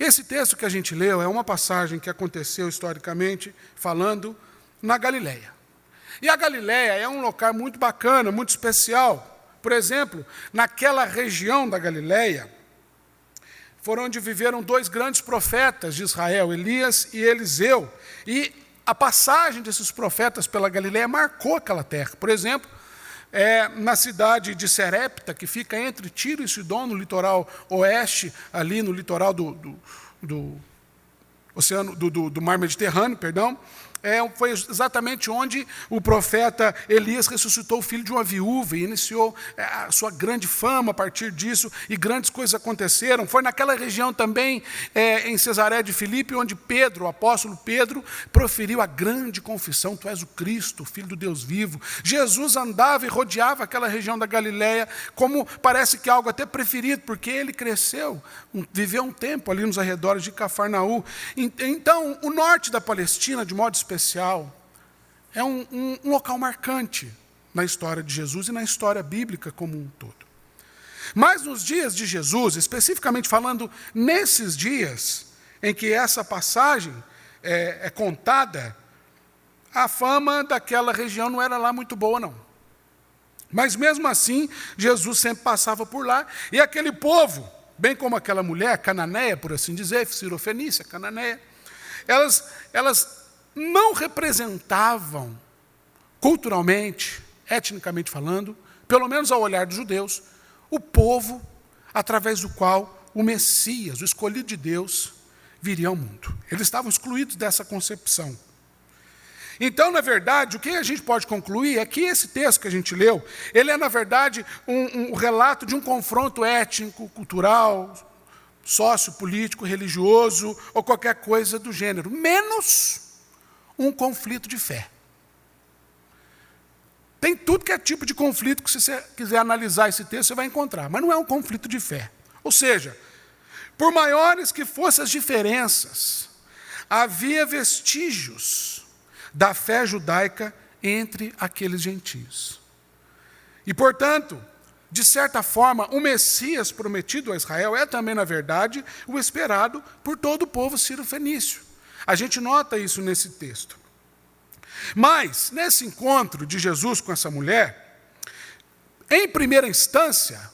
Esse texto que a gente leu é uma passagem que aconteceu historicamente, falando na Galileia. E a Galileia é um local muito bacana, muito especial. Por exemplo, naquela região da Galileia, foram onde viveram dois grandes profetas de Israel, Elias e Eliseu. E a passagem desses profetas pela Galileia marcou aquela terra. Por exemplo, na cidade de Serepta, que fica entre Tiro e Sidom, no litoral oeste, ali no litoral do Mar Mediterrâneo, Foi exatamente onde o profeta Elias ressuscitou o filho de uma viúva e iniciou a sua grande fama a partir disso, e grandes coisas aconteceram. Foi naquela região também, em Cesaré de Filipe, onde Pedro, o apóstolo Pedro, proferiu a grande confissão: tu és o Cristo, o Filho do Deus vivo. Jesus andava e rodeava aquela região da Galileia, como parece que algo até preferido, porque ele cresceu, viveu um tempo ali nos arredores de Cafarnaum. Então, o norte da Palestina, de modo especial, é um local marcante na história de Jesus e na história bíblica como um todo. Mas nos dias de Jesus, especificamente falando nesses dias em que essa passagem é contada, a fama daquela região não era lá muito boa, não. Mas mesmo assim, Jesus sempre passava por lá, e aquele povo, bem como aquela mulher cananeia, por assim dizer, Sirofenícia, cananeia, elas não representavam culturalmente, etnicamente falando, pelo menos ao olhar dos judeus, o povo através do qual o Messias, o escolhido de Deus, viria ao mundo. Eles estavam excluídos dessa concepção. Então, na verdade, o que a gente pode concluir é que esse texto que a gente leu, ele é, na verdade, um relato de um confronto étnico, cultural, sociopolítico, religioso, ou qualquer coisa do gênero, menos um conflito de fé. Tem tudo que é tipo de conflito que, se você quiser analisar esse texto, você vai encontrar, mas não é um conflito de fé. Ou seja, por maiores que fossem as diferenças, havia vestígios da fé judaica entre aqueles gentios. E, portanto, de certa forma, o Messias prometido a Israel é também, na verdade, o esperado por todo o povo sírio-fenício. A gente nota isso nesse texto. Mas, nesse encontro de Jesus com essa mulher, em primeira instância,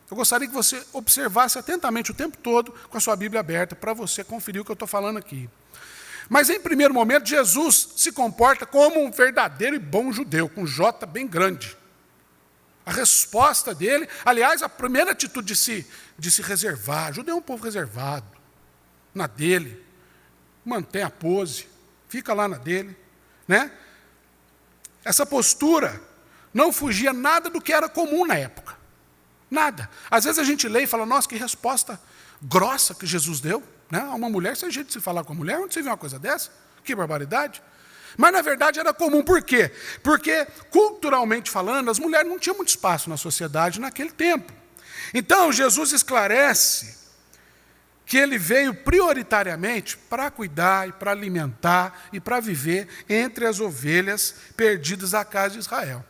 eu gostaria que você observasse atentamente o tempo todo com a sua Bíblia aberta, para você conferir o que eu estou falando aqui. Mas, em primeiro momento, Jesus se comporta como um verdadeiro e bom judeu, com J bem grande. A resposta dele, aliás, a primeira atitude de se reservar. Judeu é um povo reservado, na dele, mantém a pose, fica lá na dele, né? Essa postura não fugia nada do que era comum na época. Nada. Às vezes a gente lê e fala: nossa, que resposta grossa que Jesus deu, né? A uma mulher, sem jeito de se falar com a mulher, onde você vê uma coisa dessa? Que barbaridade. Mas, na verdade, era comum. Por quê? Porque, culturalmente falando, as mulheres não tinham muito espaço na sociedade naquele tempo. Então, Jesus esclarece que ele veio prioritariamente para cuidar e para alimentar e para viver entre as ovelhas perdidas da casa de Israel.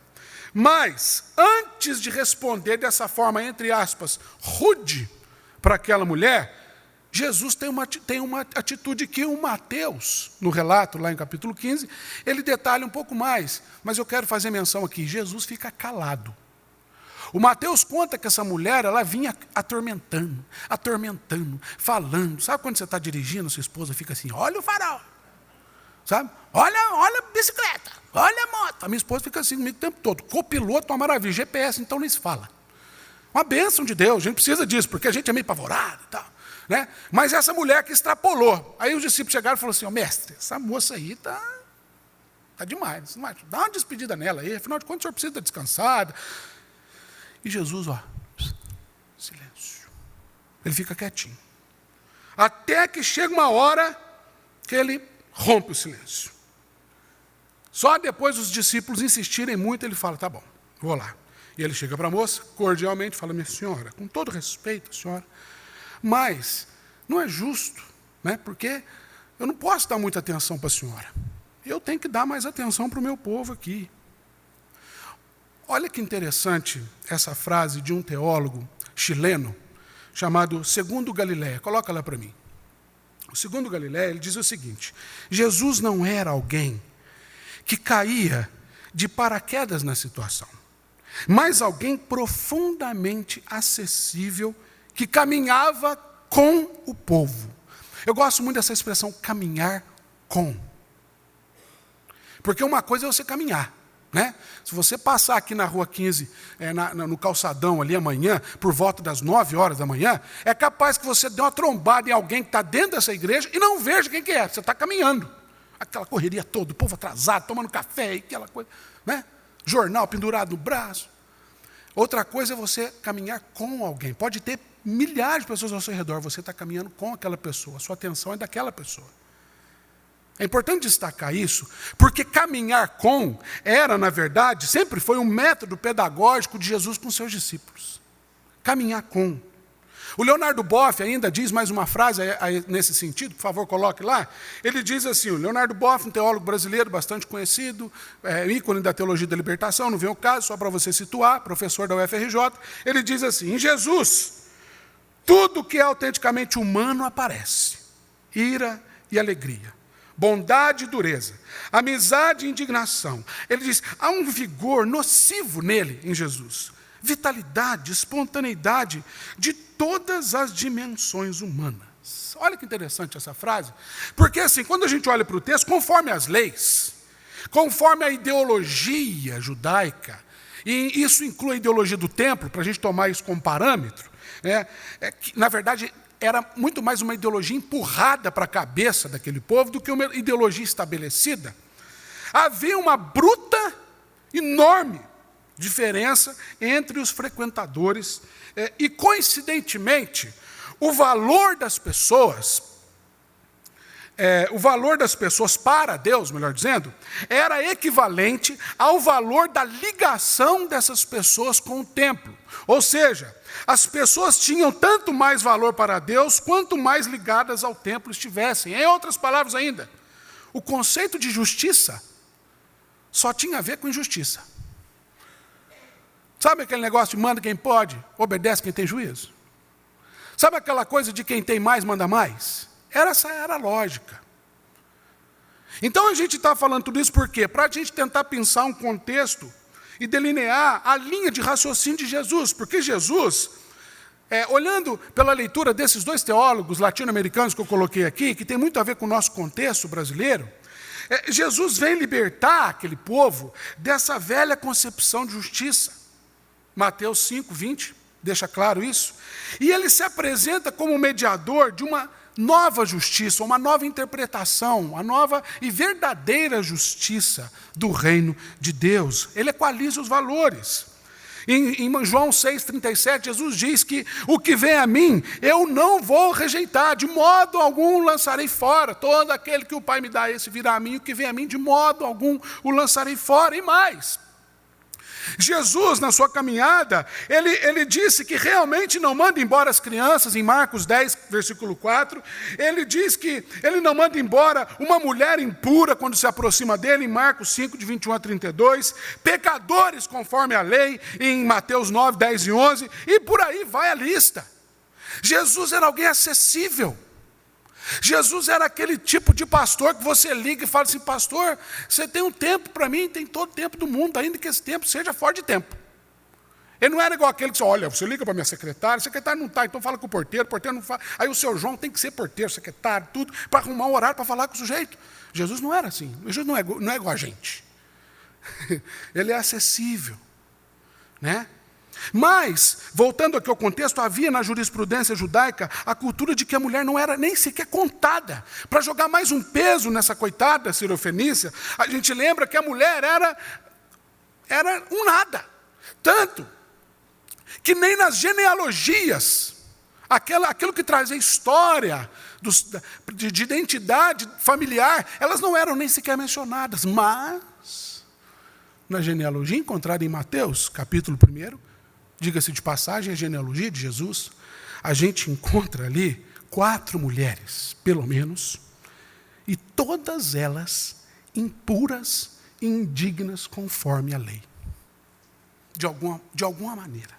Mas, antes de responder dessa forma, entre aspas, rude para aquela mulher, Jesus tem uma atitude que o Mateus, no relato, lá em capítulo 15, ele detalha um pouco mais, mas eu quero fazer menção aqui: Jesus fica calado. O Mateus conta que essa mulher, ela vinha atormentando, falando. Sabe quando você está dirigindo, sua esposa fica assim: olha o farol, sabe? Olha a bicicleta, olha a moto. A minha esposa fica assim comigo o tempo todo. Copiloto, uma maravilha. GPS, então nem se fala. Uma bênção de Deus, a gente precisa disso, porque a gente é meio apavorado e tal, né? Mas essa mulher que extrapolou. Aí os discípulos chegaram e falaram assim: mestre, essa moça aí está demais. Dá uma despedida nela aí, afinal de contas o senhor precisa estar descansada. E Jesus, silêncio. Ele fica quietinho. Até que chega uma hora que ele rompe o silêncio. Só depois os discípulos insistirem muito, ele fala: tá bom, vou lá. E ele chega para a moça, cordialmente, fala: minha senhora, com todo respeito, senhora, mas não é justo, né? Porque eu não posso dar muita atenção para a senhora. Eu tenho que dar mais atenção para o meu povo aqui. Olha que interessante essa frase de um teólogo chileno chamado Segundo Galileia. Coloca lá para mim. O Segundo Galileia, ele diz o seguinte: Jesus não era alguém que caía de paraquedas na situação, mas alguém profundamente acessível que caminhava com o povo. Eu gosto muito dessa expressão, caminhar com. Porque uma coisa é você caminhar, né? Se você passar aqui na Rua 15, no calçadão ali amanhã, por volta das 9 horas da manhã, é capaz que você dê uma trombada em alguém que está dentro dessa igreja e não veja quem que é, você está caminhando. aquela correria toda, o povo atrasado, tomando café, e aquela coisa, né? Jornal pendurado no braço. Outra coisa é você caminhar com alguém. Pode ter milhares de pessoas ao seu redor, você está caminhando com aquela pessoa, a sua atenção é daquela pessoa. É importante destacar isso, porque caminhar com era, na verdade, sempre foi um método pedagógico de Jesus com seus discípulos. Caminhar com. O Leonardo Boff ainda diz mais uma frase nesse sentido, por favor, coloque lá. Ele diz assim, o Leonardo Boff, um teólogo brasileiro bastante conhecido, ícone da teologia da libertação, não vem o caso, só para você situar, professor da UFRJ, ele diz assim, em Jesus, tudo que é autenticamente humano aparece, ira e alegria, bondade e dureza, amizade e indignação. Ele diz, há um vigor nocivo nele, em Jesus, vitalidade, espontaneidade de todas as dimensões humanas. Olha que interessante essa frase, porque assim, quando a gente olha para o texto, conforme as leis, conforme a ideologia judaica, e isso inclui a ideologia do templo, para a gente tomar isso como parâmetro, que, na verdade, era muito mais uma ideologia empurrada para a cabeça daquele povo do que uma ideologia estabelecida. Havia uma bruta, enorme diferença entre os frequentadores e, coincidentemente, o valor das pessoas para Deus, melhor dizendo, era equivalente ao valor da ligação dessas pessoas com o templo. Ou seja, as pessoas tinham tanto mais valor para Deus, quanto mais ligadas ao templo estivessem. Em outras palavras ainda, o conceito de justiça só tinha a ver com injustiça. Sabe aquele negócio de manda quem pode, obedece quem tem juízo? Sabe aquela coisa de quem tem mais, manda mais? Essa era a lógica. Então a gente está falando tudo isso por quê? Para a gente tentar pensar um contexto e delinear a linha de raciocínio de Jesus. Porque Jesus, olhando pela leitura desses dois teólogos latino-americanos que eu coloquei aqui, que tem muito a ver com o nosso contexto brasileiro, Jesus vem libertar aquele povo dessa velha concepção de justiça. Mateus 5, 20, deixa claro isso. E ele se apresenta como mediador de uma nova justiça, uma nova interpretação, a nova e verdadeira justiça do reino de Deus. Ele equaliza os valores. Em João 6,37, Jesus diz que o que vem a mim, eu não vou rejeitar, de modo algum lançarei fora. Todo aquele que o Pai me dá, esse virá a mim, o que vem a mim, de modo algum o lançarei fora. E mais, Jesus, na sua caminhada, ele disse que realmente não manda embora as crianças, em Marcos 10, versículo 4. Ele diz que ele não manda embora uma mulher impura quando se aproxima dele, em Marcos 5, de 21 a 32. Pecadores conforme a lei, em Mateus 9, 10 e 11. E por aí vai a lista. Jesus era alguém acessível. Jesus era aquele tipo de pastor que você liga e fala assim, pastor, você tem um tempo para mim, tem todo o tempo do mundo, ainda que esse tempo seja fora de tempo. Ele não era igual aquele que disse, olha, você liga para a minha secretária, a secretária não está, então fala com o porteiro não fala. Aí o seu João tem que ser porteiro, secretário, tudo, para arrumar um horário para falar com o sujeito. Jesus não era assim, Jesus não é igual a gente. Ele é acessível, né? Mas, voltando aqui ao contexto, havia na jurisprudência judaica a cultura de que a mulher não era nem sequer contada. Para jogar mais um peso nessa coitada sirofenícia, a gente lembra que a mulher era um nada. Tanto que nem nas genealogias, aquilo que trazia história de identidade familiar, elas não eram nem sequer mencionadas. Mas, na genealogia encontrada em Mateus, capítulo 1, diga-se de passagem, a genealogia de Jesus, a gente encontra ali 4 mulheres, pelo menos, e todas elas impuras e indignas conforme a lei. De alguma maneira.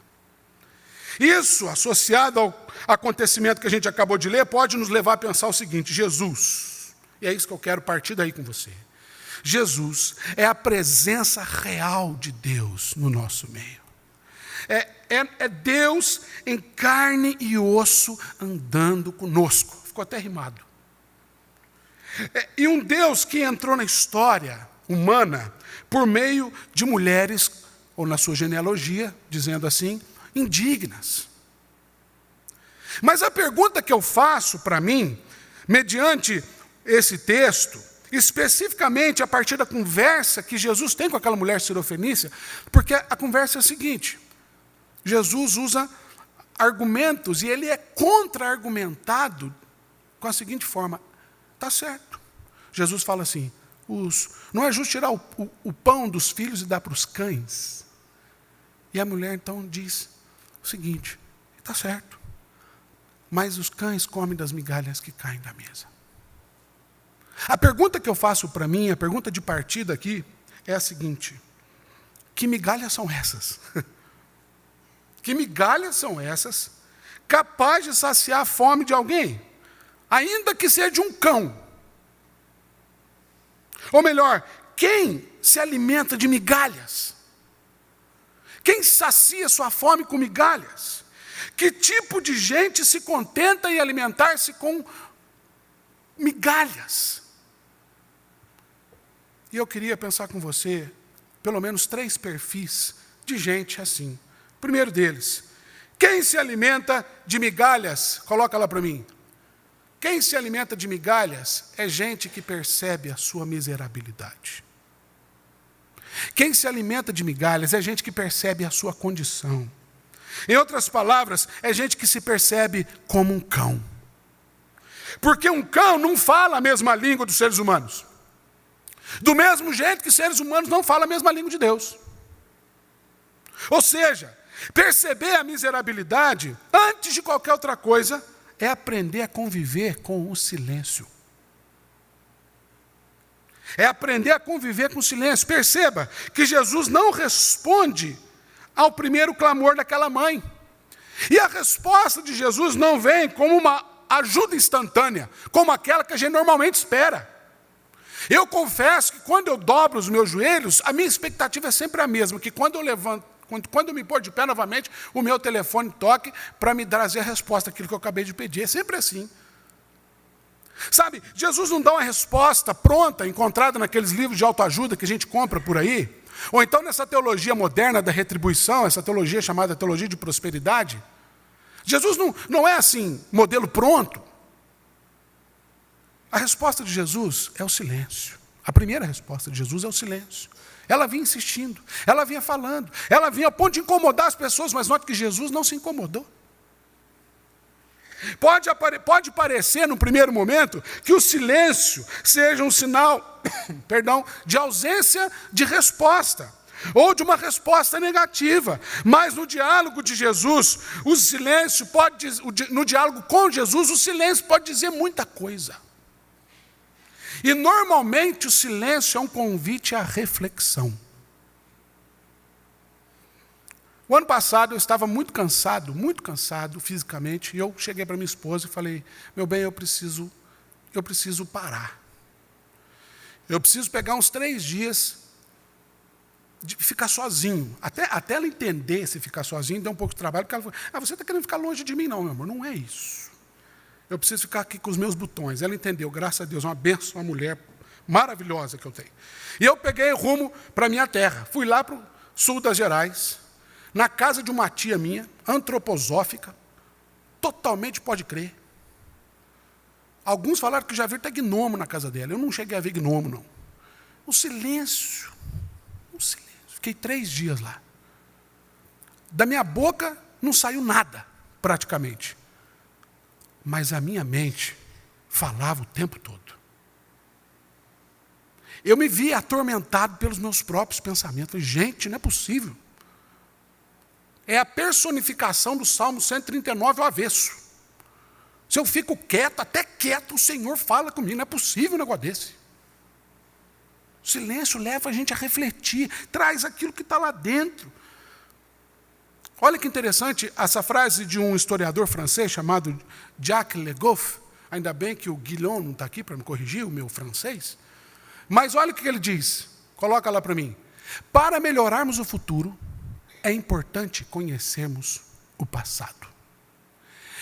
Isso, associado ao acontecimento que a gente acabou de ler, pode nos levar a pensar o seguinte, Jesus, e é isso que eu quero partir daí com você, Jesus é a presença real de Deus no nosso meio. É Deus em carne e osso andando conosco. Ficou até rimado. E um Deus que entrou na história humana por meio de mulheres, ou na sua genealogia, dizendo assim, indignas. Mas a pergunta que eu faço para mim, mediante esse texto, especificamente a partir da conversa que Jesus tem com aquela mulher sirofenícia, porque a conversa é a seguinte: Jesus usa argumentos e ele é contra-argumentado com a seguinte forma: está certo. Jesus fala assim: não é justo tirar o pão dos filhos e dar para os cães? E a mulher então diz o seguinte: está certo, mas os cães comem das migalhas que caem da mesa. A pergunta que eu faço para mim, a pergunta de partida aqui, é a seguinte: que migalhas são essas? Que migalhas são essas capazes de saciar a fome de alguém, ainda que seja de um cão? Ou melhor, quem se alimenta de migalhas? Quem sacia sua fome com migalhas? Que tipo de gente se contenta em alimentar-se com migalhas? E eu queria pensar com você, pelo menos 3 perfis de gente assim. O primeiro deles: quem se alimenta de migalhas? Coloca lá para mim. Quem se alimenta de migalhas é gente que percebe a sua miserabilidade. Quem se alimenta de migalhas é gente que percebe a sua condição. Em outras palavras, é gente que se percebe como um cão. Porque um cão não fala a mesma língua dos seres humanos. Do mesmo jeito que seres humanos não falam a mesma língua de Deus. Ou seja, perceber a miserabilidade, antes de qualquer outra coisa, é aprender a conviver com o silêncio. É aprender a conviver com o silêncio. Perceba que Jesus não responde ao primeiro clamor daquela mãe. E a resposta de Jesus não vem como uma ajuda instantânea, como aquela que a gente normalmente espera. Eu confesso que quando eu dobro os meus joelhos, a minha expectativa é sempre a mesma, que quando eu levanto, quando eu me pôr de pé novamente, o meu telefone toque para me trazer a resposta àquilo que eu acabei de pedir. É sempre assim. Sabe, Jesus não dá uma resposta pronta, encontrada naqueles livros de autoajuda que a gente compra por aí, ou então nessa teologia moderna da retribuição, essa teologia chamada teologia de prosperidade. Jesus não é assim, modelo pronto. A resposta de Jesus é o silêncio. A primeira resposta de Jesus é o silêncio. Ela vinha insistindo, ela vinha falando, ela vinha a ponto de incomodar as pessoas, mas note que Jesus não se incomodou. Pode parecer, no primeiro momento, que o silêncio seja um sinal, de ausência de resposta, ou de uma resposta negativa. Mas no diálogo de Jesus, no diálogo com Jesus, o silêncio pode dizer muita coisa. E normalmente o silêncio é um convite à reflexão. O ano passado eu estava muito cansado fisicamente, e eu cheguei para minha esposa e falei: meu bem, eu preciso parar. Eu preciso pegar uns 3 dias de ficar sozinho. Até ela entender se ficar sozinho, deu um pouco de trabalho, porque ela falou: você está querendo ficar longe de mim? Não, meu amor, não é isso. Eu preciso ficar aqui com os meus botões. Ela entendeu, graças a Deus, uma bênção, uma mulher maravilhosa que eu tenho. E eu peguei rumo para a minha terra. Fui lá para o sul das Gerais, na casa de uma tia minha, antroposófica, totalmente, pode crer. Alguns falaram que já viram até gnomo na casa dela. Eu não cheguei a ver gnomo, não. O silêncio. Fiquei 3 dias lá. Da minha boca não saiu nada, praticamente. Mas a minha mente falava o tempo todo. Eu me via atormentado pelos meus próprios pensamentos. Falei: gente, não é possível. É a personificação do Salmo 139 ao avesso. Se eu fico quieto, até quieto, o Senhor fala comigo. Não é possível um negócio desse. O silêncio leva a gente a refletir, traz aquilo que está lá dentro. Olha que interessante essa frase de um historiador francês chamado Jacques Le Goff. Ainda bem que o Guilhom não está aqui para me corrigir, o meu francês. Mas olha o que ele diz. Coloca lá para mim. Para melhorarmos o futuro, é importante conhecermos o passado.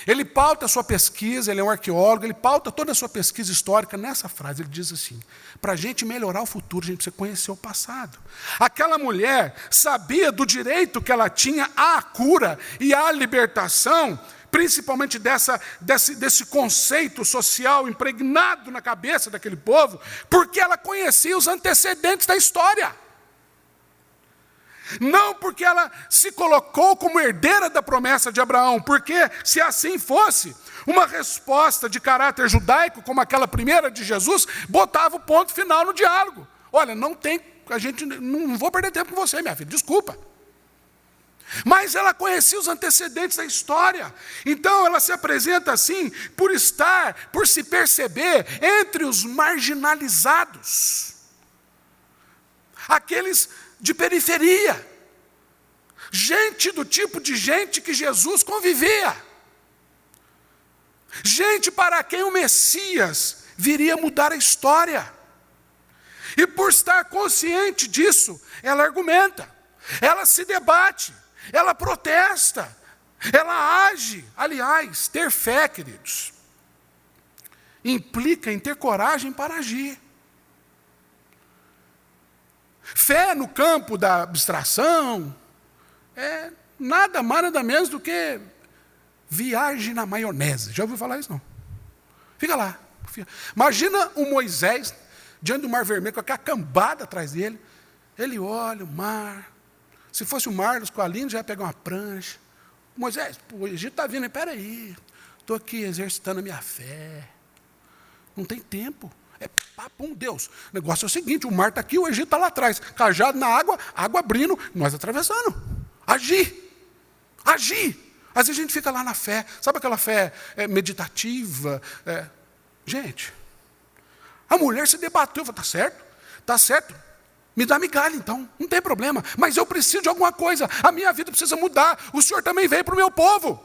Ele pauta a sua pesquisa, ele é um arqueólogo, ele pauta toda a sua pesquisa histórica nessa frase. Ele diz assim: para a gente melhorar o futuro, a gente precisa conhecer o passado. Aquela mulher sabia do direito que ela tinha à cura e à libertação, principalmente desse conceito social impregnado na cabeça daquele povo, porque ela conhecia os antecedentes da história. Não porque ela se colocou como herdeira da promessa de Abraão, porque se assim fosse, uma resposta de caráter judaico, como aquela primeira de Jesus, botava o ponto final no diálogo. Olha, não vou perder tempo com você, minha filha, desculpa. Mas ela conhecia os antecedentes da história. Então ela se apresenta assim por se perceber entre os marginalizados. Aqueles de periferia. Gente do tipo de gente que Jesus convivia. Gente para quem o Messias viria mudar a história. E por estar consciente disso, ela argumenta, ela se debate, ela protesta, ela age. Aliás, ter fé, queridos, implica em ter coragem para agir. Fé no campo da abstração é nada mais, nada menos do que viagem na maionese. Já ouviu falar isso, não? Fica lá. Imagina o Moisés diante do Mar Vermelho, com aquela cambada atrás dele. Ele olha o mar. Se fosse o mar dos coalinhos, já ia pegar uma prancha. Moisés, o Egito está vindo. Espera aí, estou aqui exercitando a minha fé. Não tem tempo. É papum, Deus. O negócio é o seguinte, o mar está aqui, o Egito está lá atrás. Cajado na água, água abrindo, nós atravessando. Agir. Agir. Às vezes a gente fica lá na fé. Sabe aquela fé meditativa? Gente, a mulher se debateu. Falei, está certo. Me dá migalha então, não tem problema. Mas eu preciso de alguma coisa. A minha vida precisa mudar. O Senhor também veio para o meu povo.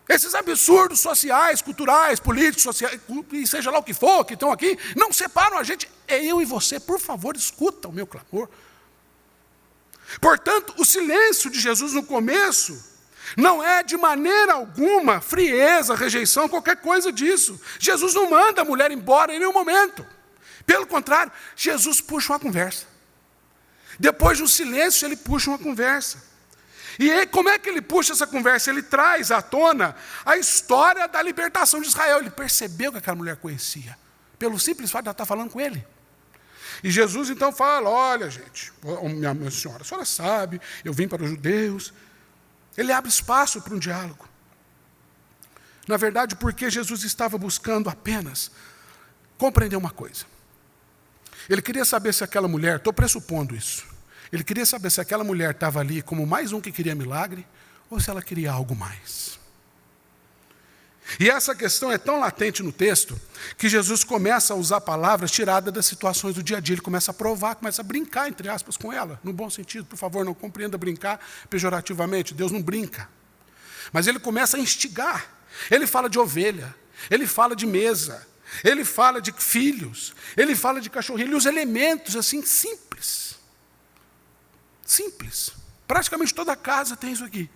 Esses absurdos sociais, culturais, políticos, sociais, e seja lá o que for, que estão aqui, não separam a gente. É eu e você, por favor, escuta o meu clamor. Portanto, o silêncio de Jesus no começo não é de maneira alguma frieza, rejeição, qualquer coisa disso. Jesus não manda a mulher embora em nenhum momento. Pelo contrário, Jesus puxa uma conversa. Depois de um silêncio, ele puxa uma conversa. E aí, como é que ele puxa essa conversa? Ele traz à tona a história da libertação de Israel. Ele percebeu que aquela mulher conhecia, pelo simples fato de ela estar falando com ele. E Jesus então fala, olha gente, minha senhora, a senhora sabe, eu vim para os judeus. Ele abre espaço para um diálogo. Na verdade, porque Jesus estava buscando apenas compreender uma coisa. Ele queria saber se aquela mulher, estou pressupondo isso, ele queria saber se aquela mulher estava ali como mais um que queria milagre, ou se ela queria algo mais. E essa questão é tão latente no texto, que Jesus começa a usar palavras tiradas das situações do dia a dia. Ele começa a provar, começa a brincar, entre aspas, com ela, no bom sentido. Por favor, não compreenda brincar pejorativamente, Deus não brinca. Mas ele começa a instigar. Ele fala de ovelha, ele fala de mesa, ele fala de filhos, ele fala de cachorrinho, e os elementos assim simples. Simples. Praticamente toda casa tem isso aqui.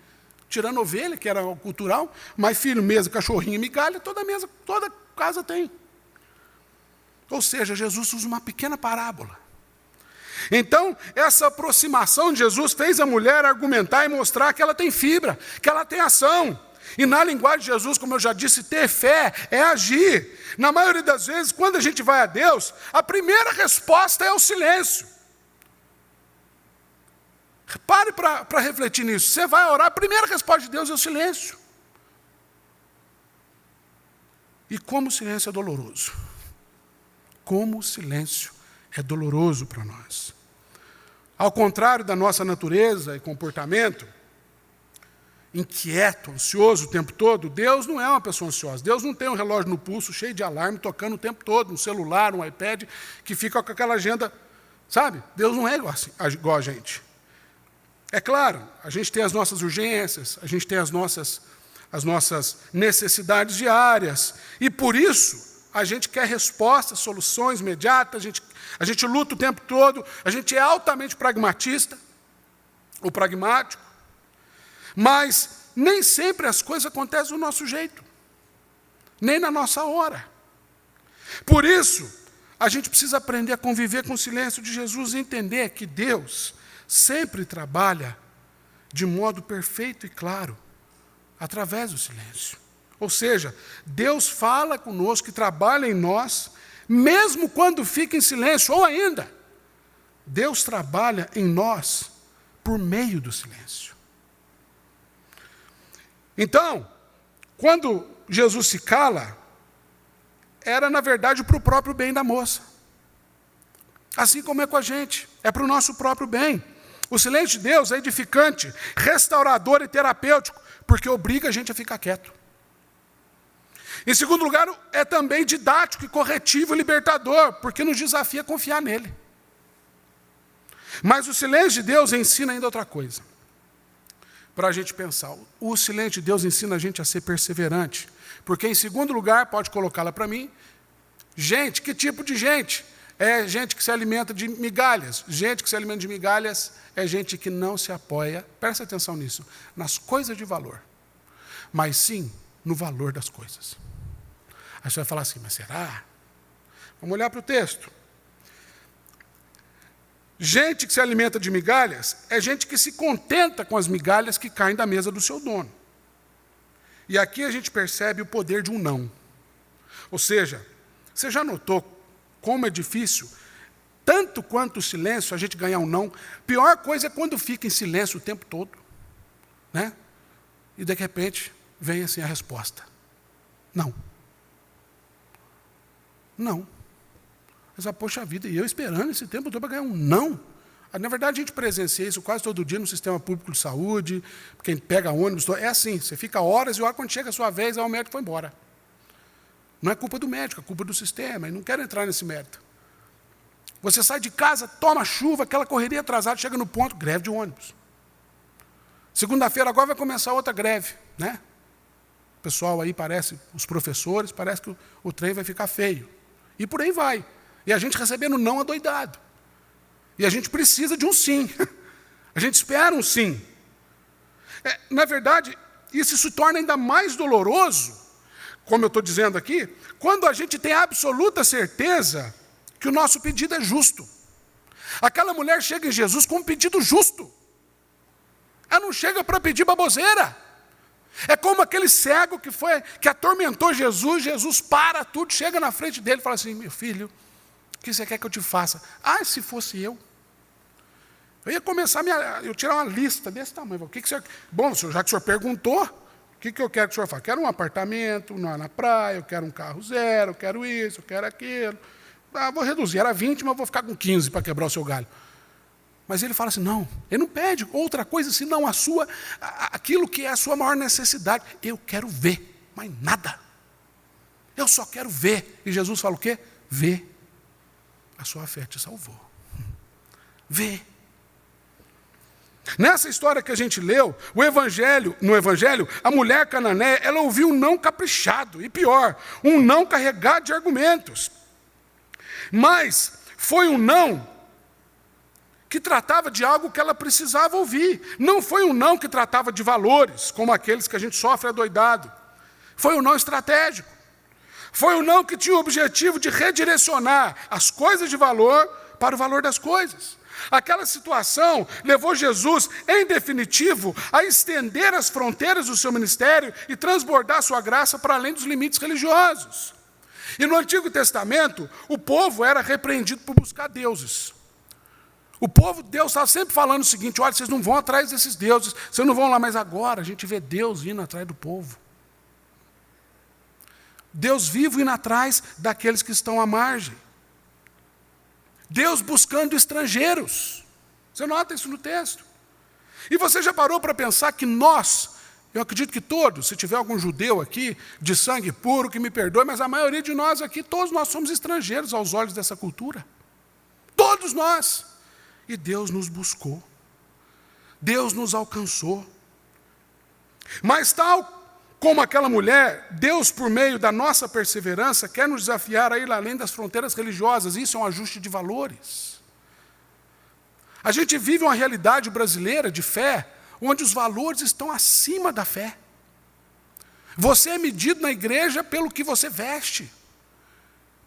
Tirando ovelha, que era cultural, mas filho, mesa, cachorrinho e migalha, toda casa tem. Ou seja, Jesus usa uma pequena parábola. Então, essa aproximação de Jesus fez a mulher argumentar e mostrar que ela tem fibra, que ela tem ação. E na linguagem de Jesus, como eu já disse, ter fé é agir. Na maioria das vezes, quando a gente vai a Deus, a primeira resposta é o silêncio. Pare para refletir nisso. Você vai orar, a primeira resposta de Deus é o silêncio. E como o silêncio é doloroso. Como o silêncio é doloroso para nós. Ao contrário da nossa natureza e comportamento, inquieto, ansioso o tempo todo, Deus não é uma pessoa ansiosa. Deus não tem um relógio no pulso cheio de alarme, tocando o tempo todo, um celular, um iPad, que fica com aquela agenda, sabe? Deus não é igual a gente. É claro, a gente tem as nossas urgências, a gente tem as nossas necessidades diárias, e por isso a gente quer respostas, soluções imediatas, a gente luta o tempo todo, a gente é altamente pragmatista, ou pragmático, mas nem sempre as coisas acontecem do nosso jeito, nem na nossa hora. Por isso, a gente precisa aprender a conviver com o silêncio de Jesus e entender que Deus sempre trabalha de modo perfeito e claro através do silêncio. Ou seja, Deus fala conosco e trabalha em nós, mesmo quando fica em silêncio, ou ainda, Deus trabalha em nós por meio do silêncio. Então, quando Jesus se cala, era na verdade para o próprio bem da moça. Assim como é com a gente, é para o nosso próprio bem. O silêncio de Deus é edificante, restaurador e terapêutico, porque obriga a gente a ficar quieto. Em segundo lugar, é também didático e corretivo e libertador, porque nos desafia a confiar nele. Mas o silêncio de Deus ensina ainda outra coisa, para a gente pensar. O silêncio de Deus ensina a gente a ser perseverante, porque em segundo lugar, pode colocá-la para mim, gente, que tipo de gente? É gente que se alimenta de migalhas. Gente que se alimenta de migalhas é gente que não se apoia, presta atenção nisso, nas coisas de valor, mas sim no valor das coisas. Aí você vai falar assim, mas será? Vamos olhar para o texto. Gente que se alimenta de migalhas é gente que se contenta com as migalhas que caem da mesa do seu dono. E aqui a gente percebe o poder de um não. Ou seja, você já notou como é difícil, tanto quanto o silêncio, a gente ganhar um não? Pior coisa é quando fica em silêncio o tempo todo, né? E de repente vem assim a resposta. Não. Não. Mas, poxa vida, e eu esperando esse tempo todo para ganhar um não. Na verdade, a gente presencia isso quase todo dia no sistema público de saúde, quem pega ônibus, é assim, você fica horas e horas, quando chega a sua vez, aí o médico foi embora. Não é culpa do médico, é culpa do sistema, e não quero entrar nesse mérito. Você sai de casa, toma chuva, aquela correria atrasada, chega no ponto, greve de ônibus. Segunda-feira agora vai começar outra greve, né? O pessoal aí parece, os professores, parece que o trem vai ficar feio. E por aí vai. E a gente recebendo não adoidado. E a gente precisa de um sim. A gente espera um sim. Na verdade, isso se torna ainda mais doloroso, como eu estou dizendo aqui, quando a gente tem a absoluta certeza que o nosso pedido é justo. Aquela mulher chega em Jesus com um pedido justo. Ela não chega para pedir baboseira. É como aquele cego que atormentou Jesus, Jesus para tudo, chega na frente dele e fala assim, meu filho, o que você quer que eu te faça? Ah, se fosse eu ia começar eu tirar uma lista desse tamanho. O que você... Bom, já que o senhor perguntou, o que eu quero que o senhor faça? Quero um apartamento na praia, eu quero um carro zero, eu quero isso, eu quero aquilo. Vou reduzir, era 20, mas vou ficar com 15 para quebrar o seu galho. Mas ele fala assim, não, ele não pede outra coisa senão aquilo que é a sua maior necessidade. Eu quero ver, mais nada. Eu só quero ver. E Jesus fala o quê? Vê. A sua fé te salvou. Vê. Nessa história que a gente leu, no Evangelho, a mulher cananeia, ela ouviu um não caprichado, e pior, um não carregado de argumentos. Mas foi um não que tratava de algo que ela precisava ouvir. Não foi um não que tratava de valores, como aqueles que a gente sofre adoidado. Foi um não estratégico. Foi um não que tinha o objetivo de redirecionar as coisas de valor para o valor das coisas. Aquela situação levou Jesus, em definitivo, a estender as fronteiras do seu ministério e transbordar sua graça para além dos limites religiosos. E no Antigo Testamento, o povo era repreendido por buscar deuses. O povo, Deus estava sempre falando o seguinte, olha, vocês não vão atrás desses deuses, vocês não vão lá, mas agora a gente vê Deus indo atrás do povo. Deus vivo indo atrás daqueles que estão à margem. Deus buscando estrangeiros. Você nota isso no texto. E você já parou para pensar que nós, eu acredito que todos, se tiver algum judeu aqui, de sangue puro, que me perdoe, mas a maioria de nós aqui, todos nós somos estrangeiros aos olhos dessa cultura. Todos nós. E Deus nos buscou. Deus nos alcançou. Mas tal como aquela mulher, Deus, por meio da nossa perseverança, quer nos desafiar a ir além das fronteiras religiosas. Isso é um ajuste de valores. A gente vive uma realidade brasileira de fé, onde os valores estão acima da fé. Você é medido na igreja pelo que você veste,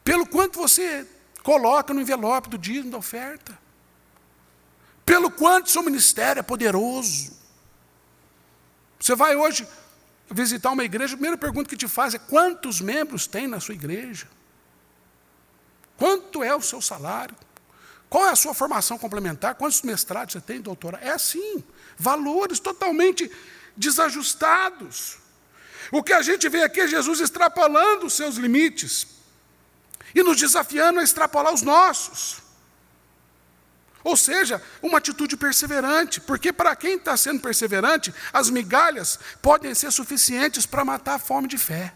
pelo quanto você coloca no envelope do dízimo da oferta, pelo quanto seu ministério é poderoso. Você vai hoje visitar uma igreja, a primeira pergunta que te faz é: quantos membros tem na sua igreja? Quanto é o seu salário? Qual é a sua formação complementar? Quantos mestrados você tem, doutorado? É assim, valores totalmente desajustados. O que a gente vê aqui é Jesus extrapolando os seus limites e nos desafiando a extrapolar os nossos. Ou seja, uma atitude perseverante, porque para quem está sendo perseverante, as migalhas podem ser suficientes para matar a fome de fé.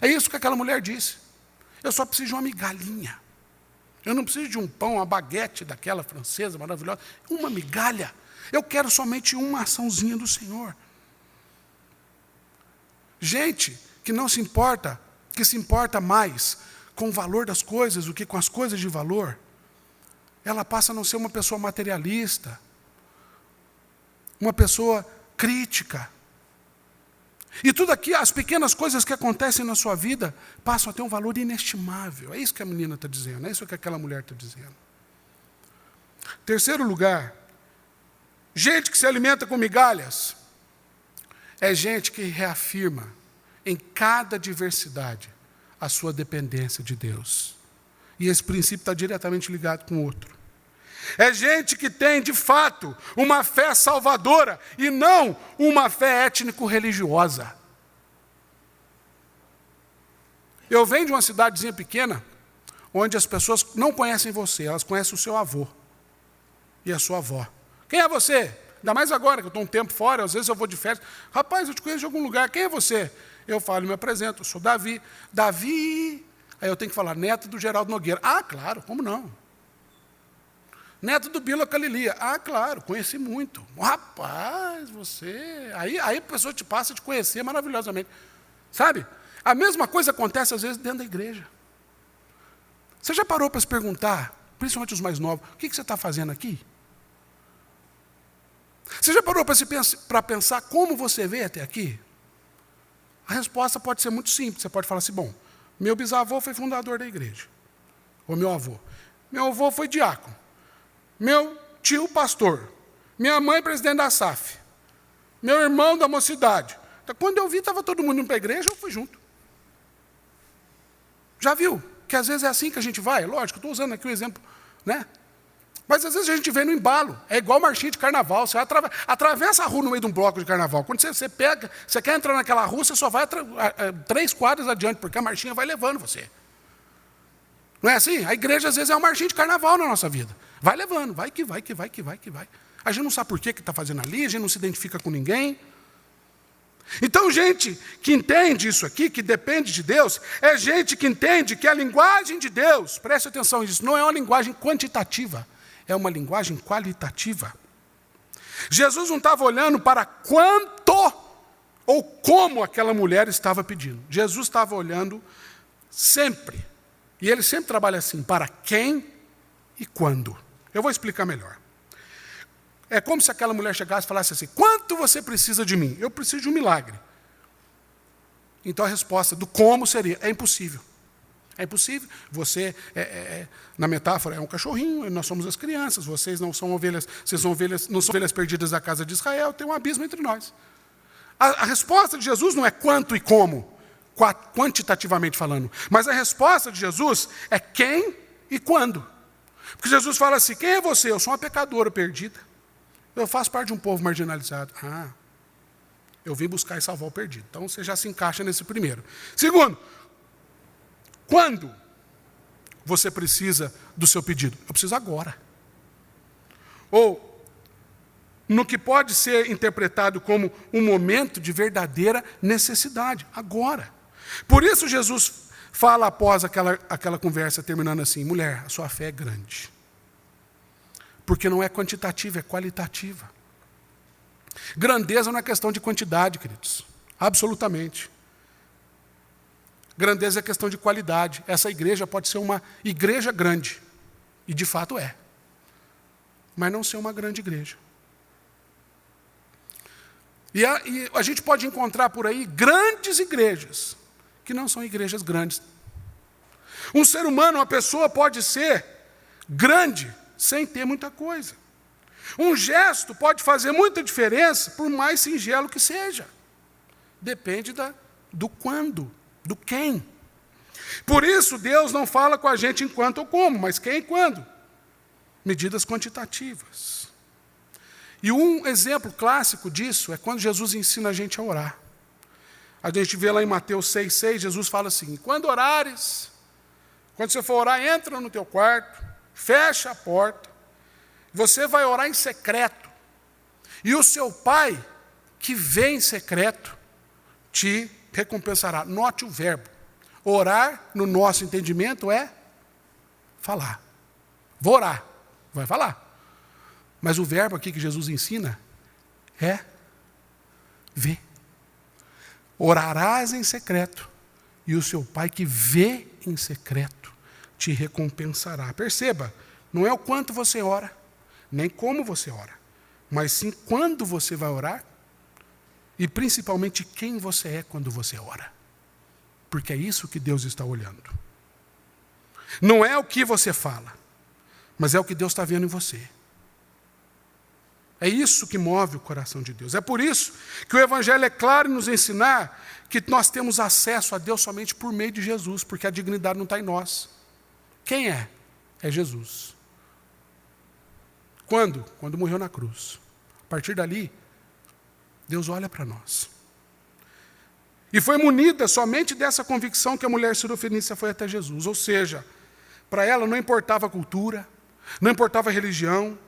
É isso que aquela mulher disse. Eu só preciso de uma migalhinha. Eu não preciso de um pão, uma baguete daquela francesa maravilhosa. Uma migalha. Eu quero somente uma açãozinha do Senhor. Gente que não se importa, que se importa mais com o valor das coisas do que com as coisas de valor, ela passa a não ser uma pessoa materialista, uma pessoa crítica. E tudo aqui, as pequenas coisas que acontecem na sua vida, passam a ter um valor inestimável. É isso que a menina está dizendo, é isso que aquela mulher está dizendo. Terceiro lugar, gente que se alimenta com migalhas, é gente que reafirma em cada adversidade a sua dependência de Deus. E esse princípio está diretamente ligado com o outro. É gente que tem, de fato, uma fé salvadora e não uma fé étnico-religiosa. Eu venho de uma cidadezinha pequena, onde as pessoas não conhecem você, elas conhecem o seu avô e a sua avó. Quem é você? Ainda mais agora, que eu estou um tempo fora, às vezes eu vou de férias. Rapaz, eu te conheço de algum lugar, quem é você? Eu falo, me apresento, eu sou Davi. Davi, aí eu tenho que falar, neto do Geraldo Nogueira. Ah, claro, como não? Neto do Bila Calilia. Ah, claro, conheci muito. Rapaz, você... Aí a pessoa te passa a te conhecer maravilhosamente. Sabe? A mesma coisa acontece às vezes dentro da igreja. Você já parou para se perguntar, principalmente os mais novos, o que você está fazendo aqui? Você já parou para pensar como você veio até aqui? A resposta pode ser muito simples. Você pode falar assim, bom, meu bisavô foi fundador da igreja. Ou meu avô. Meu avô foi diácono. Meu tio pastor. Minha mãe presidente da SAF. Meu irmão da mocidade. Então, quando eu vi, estava todo mundo indo para a igreja, eu fui junto. Já viu? Que às vezes é assim que a gente vai? Lógico, estou usando aqui o exemplo, né? Mas às vezes a gente vê no embalo. É igual marchinha de carnaval. Você atravessa a rua no meio de um bloco de carnaval. Quando você pega, você quer entrar naquela rua, você só vai 3 quadras adiante, porque a marchinha vai levando você. Não é assim? A igreja às vezes é uma marchinha de carnaval na nossa vida. Vai levando, vai que vai, que vai, que vai, que vai. A gente não sabe por que está fazendo ali, a gente não se identifica com ninguém. Então, gente que entende isso aqui, que depende de Deus, é gente que entende que a linguagem de Deus, preste atenção nisso, não é uma linguagem quantitativa, é uma linguagem qualitativa. Jesus não estava olhando para quanto ou como aquela mulher estava pedindo. Jesus estava olhando sempre, e ele sempre trabalha assim, para quem e quando. Eu vou explicar melhor. É como se aquela mulher chegasse e falasse assim, quanto você precisa de mim? Eu preciso de um milagre. Então a resposta do como seria, é impossível. É impossível. Você, na metáfora, é um cachorrinho, nós somos as crianças, vocês não são ovelhas, não são ovelhas perdidas da casa de Israel, tem um abismo entre nós. A resposta de Jesus não é quanto e como, quantitativamente falando, mas a resposta de Jesus é quem e quando. Porque Jesus fala assim, quem é você? Eu sou uma pecadora perdida. Eu faço parte de um povo marginalizado. Ah, eu vim buscar e salvar o perdido. Então você já se encaixa nesse primeiro. Segundo, quando você precisa do seu pedido? Eu preciso agora. Ou, no que pode ser interpretado como um momento de verdadeira necessidade, agora. Por isso Jesus fala após aquela conversa, terminando assim, mulher, a sua fé é grande. Porque não é quantitativa, é qualitativa. Grandeza não é questão de quantidade, queridos. Absolutamente. Grandeza é questão de qualidade. Essa igreja pode ser uma igreja grande. E de fato é. Mas não ser uma grande igreja. E a gente pode encontrar por aí grandes igrejas, que não são igrejas grandes. Um ser humano, uma pessoa pode ser grande, sem ter muita coisa. Um gesto pode fazer muita diferença, por mais singelo que seja. depende do quando, do quem. Por isso, Deus não fala com a gente enquanto ou como, mas quem e quando. Medidas quantitativas. E um exemplo clássico disso é quando Jesus ensina a gente a orar. A gente vê lá em Mateus 6,6, Jesus fala assim: quando orares, quando você for orar, entra no teu quarto, fecha a porta, você vai orar em secreto, e o seu pai, que vê em secreto, te recompensará. Note o verbo. Orar, no nosso entendimento, é falar. Vou orar, vai falar. Mas o verbo aqui que Jesus ensina é ver. Orarás em secreto, e o seu pai que vê em secreto te recompensará. Perceba, não é o quanto você ora, nem como você ora, mas sim quando você vai orar, e principalmente quem você é quando você ora. Porque é isso que Deus está olhando. Não é o que você fala, mas é o que Deus está vendo em você. É isso que move o coração de Deus. É por isso que o Evangelho é claro em nos ensinar que nós temos acesso a Deus somente por meio de Jesus, porque a dignidade não está em nós. Quem é? É Jesus. Quando? Quando morreu na cruz. A partir dali, Deus olha para nós. E foi munida somente dessa convicção que a mulher sirofenícia foi até Jesus. Ou seja, para ela não importava a cultura, não importava a religião,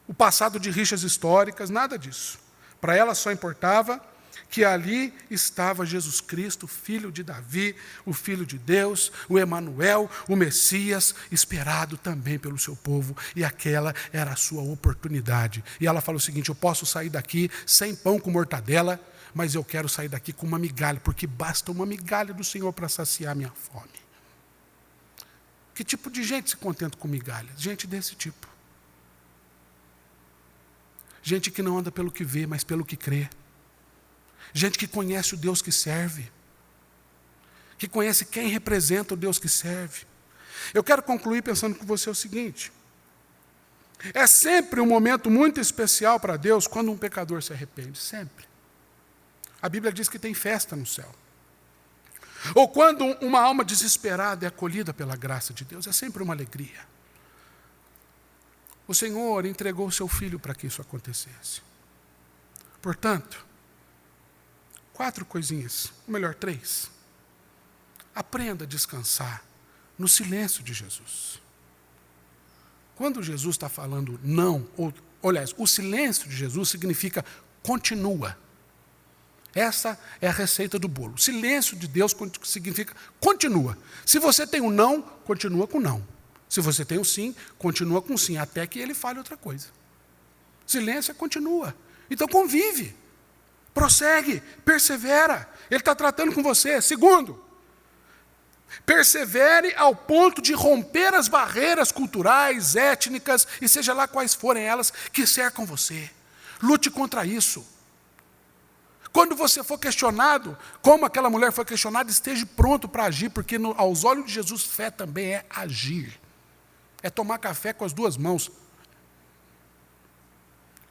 o passado de rixas históricas, nada disso. Para ela só importava que ali estava Jesus Cristo, filho de Davi, o Filho de Deus, o Emanuel, o Messias, esperado também pelo seu povo, e aquela era a sua oportunidade. E ela fala o seguinte: eu posso sair daqui sem pão com mortadela, mas eu quero sair daqui com uma migalha, porque basta uma migalha do Senhor para saciar minha fome. Que tipo de gente se contenta com migalhas? Gente desse tipo. Gente que não anda pelo que vê, mas pelo que crê. Gente que conhece o Deus que serve. Que conhece quem representa o Deus que serve. Eu quero concluir pensando com você o seguinte: é sempre um momento muito especial para Deus quando um pecador se arrepende, sempre. A Bíblia diz que tem festa no céu. Ou quando uma alma desesperada é acolhida pela graça de Deus, é sempre uma alegria. O Senhor entregou o seu Filho para que isso acontecesse. Portanto, 4 coisinhas, ou melhor, 3. Aprenda a descansar no silêncio de Jesus. Quando Jesus está falando não, aliás, o silêncio de Jesus significa continua. Essa é a receita do bolo. O silêncio de Deus significa continua. Se você tem um não, continua com não. Se você tem um sim, continua com sim, até que ele fale outra coisa. Silêncio é continua. Então convive, prossegue, persevera. Ele está tratando com você. 2, persevere ao ponto de romper as barreiras culturais, étnicas, e seja lá quais forem elas, que cercam você. Lute contra isso. Quando você for questionado, como aquela mulher foi questionada, esteja pronto para agir, porque aos olhos de Jesus, fé também é agir. É tomar café com as 2 mãos.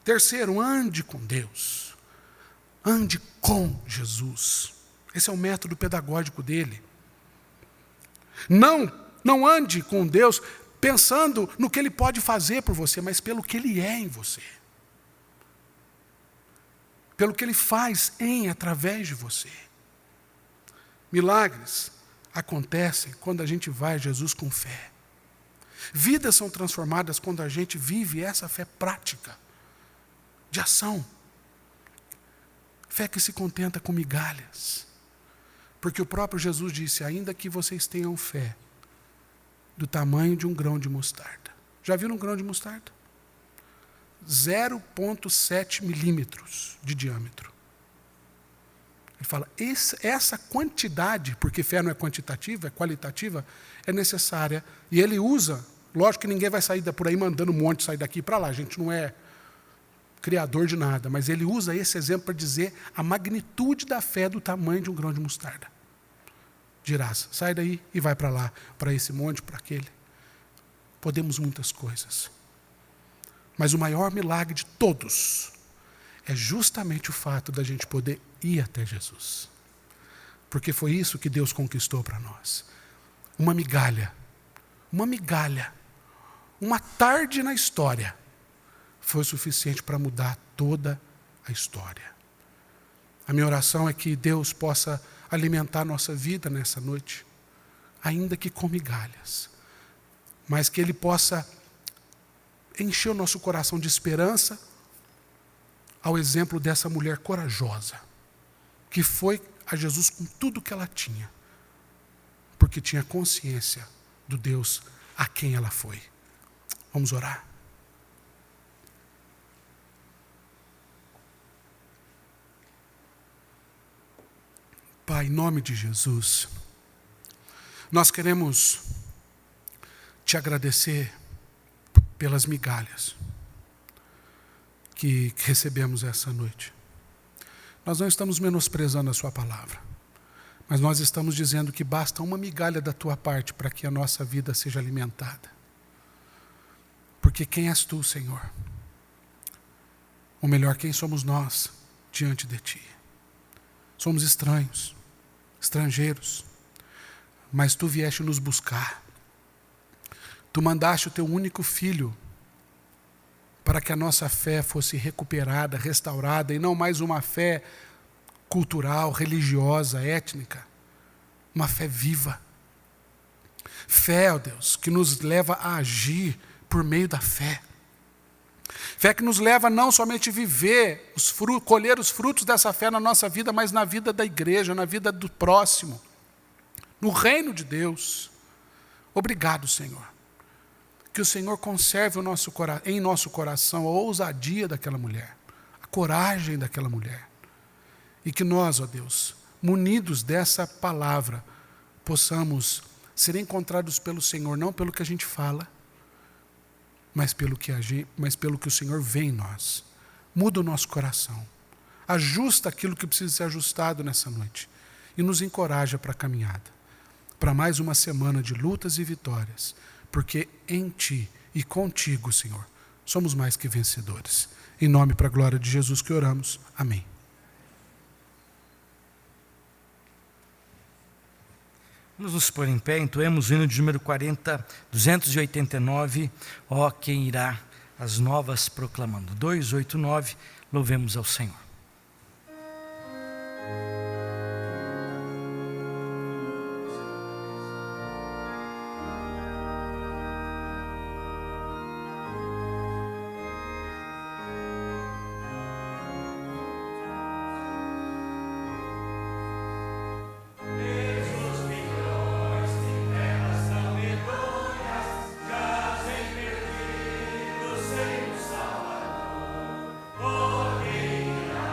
3, ande com Deus. Ande com Jesus. Esse é o método pedagógico dele. Não ande com Deus pensando no que Ele pode fazer por você, mas pelo que Ele é em você. Pelo que Ele faz em e através de você. Milagres acontecem quando a gente vai a Jesus com fé. Vidas são transformadas quando a gente vive essa fé prática, de ação. Fé que se contenta com migalhas. Porque o próprio Jesus disse: ainda que vocês tenham fé do tamanho de um grão de mostarda. Já viram um grão de mostarda? 0,7 milímetros de diâmetro. Ele fala, essa quantidade, porque fé não é quantitativa, é qualitativa, é necessária. E ele usa, lógico que ninguém vai sair por aí mandando um monte sair daqui para lá, a gente não é criador de nada, mas ele usa esse exemplo para dizer a magnitude da fé do tamanho de um grão de mostarda. Dirás, sai daí e vai para lá, para esse monte, para aquele. Podemos muitas coisas. Mas o maior milagre de todos é justamente o fato da gente poder ir até Jesus. Porque foi isso que Deus conquistou para nós. Uma migalha, uma tarde na história, foi o suficiente para mudar toda a história. A minha oração é que Deus possa alimentar a nossa vida nessa noite, ainda que com migalhas, mas que Ele possa encher o nosso coração de esperança, ao exemplo dessa mulher corajosa, que foi a Jesus com tudo que ela tinha, porque tinha consciência do Deus a quem ela foi. Vamos orar? Pai, em nome de Jesus, nós queremos te agradecer pelas migalhas que recebemos essa noite. Nós não estamos menosprezando a sua palavra, mas nós estamos dizendo que basta uma migalha da tua parte para que a nossa vida seja alimentada. Porque quem és tu, Senhor? Ou melhor, quem somos nós diante de ti? Somos estranhos, estrangeiros, mas tu vieste nos buscar. Tu mandaste o teu único filho para que a nossa fé fosse recuperada, restaurada, e não mais uma fé cultural, religiosa, étnica, uma fé viva. Fé, ó Deus, que nos leva a agir por meio da fé. Fé que nos leva não somente a viver, colher os frutos dessa fé na nossa vida, mas na vida da igreja, na vida do próximo, no reino de Deus. Obrigado, Senhor. Que o Senhor conserve em nosso coração a ousadia daquela mulher, a coragem daquela mulher. E que nós, ó Deus, munidos dessa palavra, possamos ser encontrados pelo Senhor, não pelo que a gente fala, mas pelo que o Senhor vê em nós. Muda o nosso coração. Ajusta aquilo que precisa ser ajustado nessa noite. E nos encoraja para a caminhada. Para mais uma semana de lutas e vitórias. Porque em Ti e contigo, Senhor, somos mais que vencedores. Em nome e para a glória de Jesus que oramos. Amém. Vamos nos pôr em pé, entoemos o hino de número 289, ó quem irá as novas proclamando. 289, louvemos ao Senhor. Irá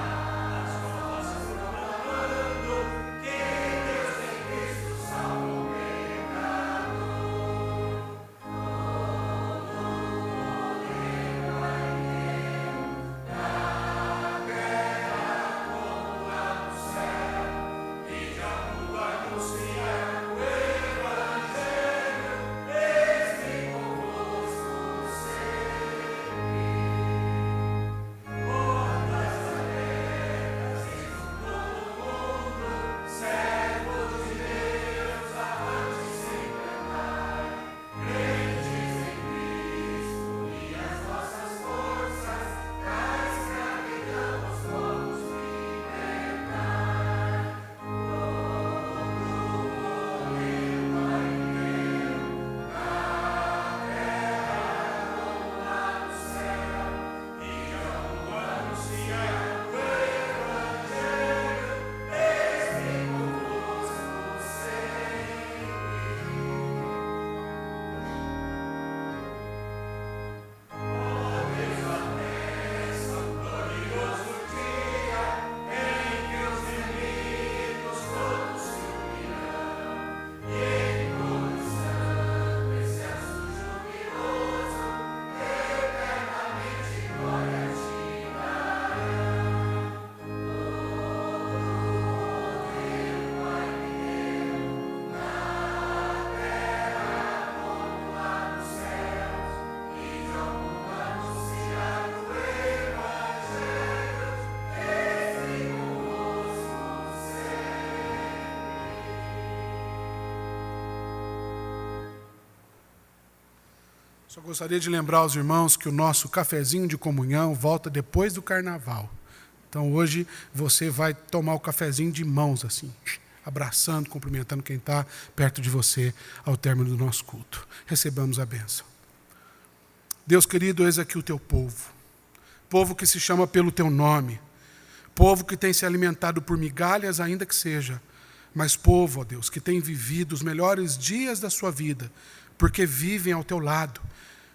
Só gostaria de lembrar aos irmãos que o nosso cafezinho de comunhão volta depois do carnaval. Então hoje você vai tomar o cafezinho de mãos assim, abraçando, cumprimentando quem está perto de você ao término do nosso culto. Recebamos a bênção. Deus querido, eis aqui o teu povo que se chama pelo teu nome, povo que tem se alimentado por migalhas ainda que seja, mas povo, ó Deus, que tem vivido os melhores dias da sua vida, porque vivem ao teu lado,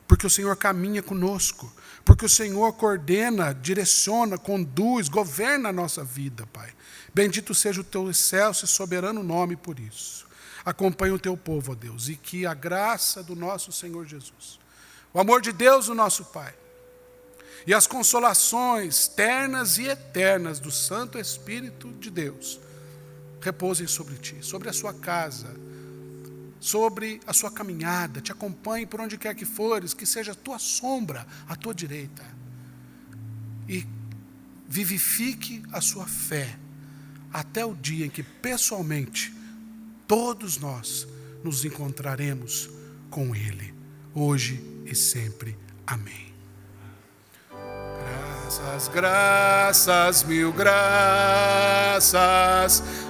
porque o Senhor caminha conosco, porque o Senhor coordena, direciona, conduz, governa a nossa vida, Pai. Bendito seja o teu excelso e soberano nome por isso. Acompanha o teu povo, ó Deus, e que a graça do nosso Senhor Jesus, o amor de Deus, o nosso Pai, e as consolações ternas e eternas do Santo Espírito de Deus repousem sobre ti, sobre a sua casa, sobre a sua caminhada, te acompanhe por onde quer que fores, que seja a tua sombra à tua direita, e vivifique a sua fé até o dia em que pessoalmente todos nós nos encontraremos com Ele, hoje e sempre. Amém. Graças, graças, mil graças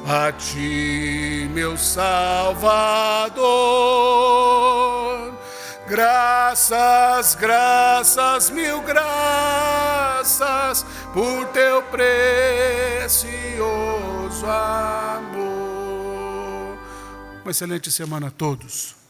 a ti, meu Salvador. Graças, graças, mil graças por teu precioso amor. Uma excelente semana a todos.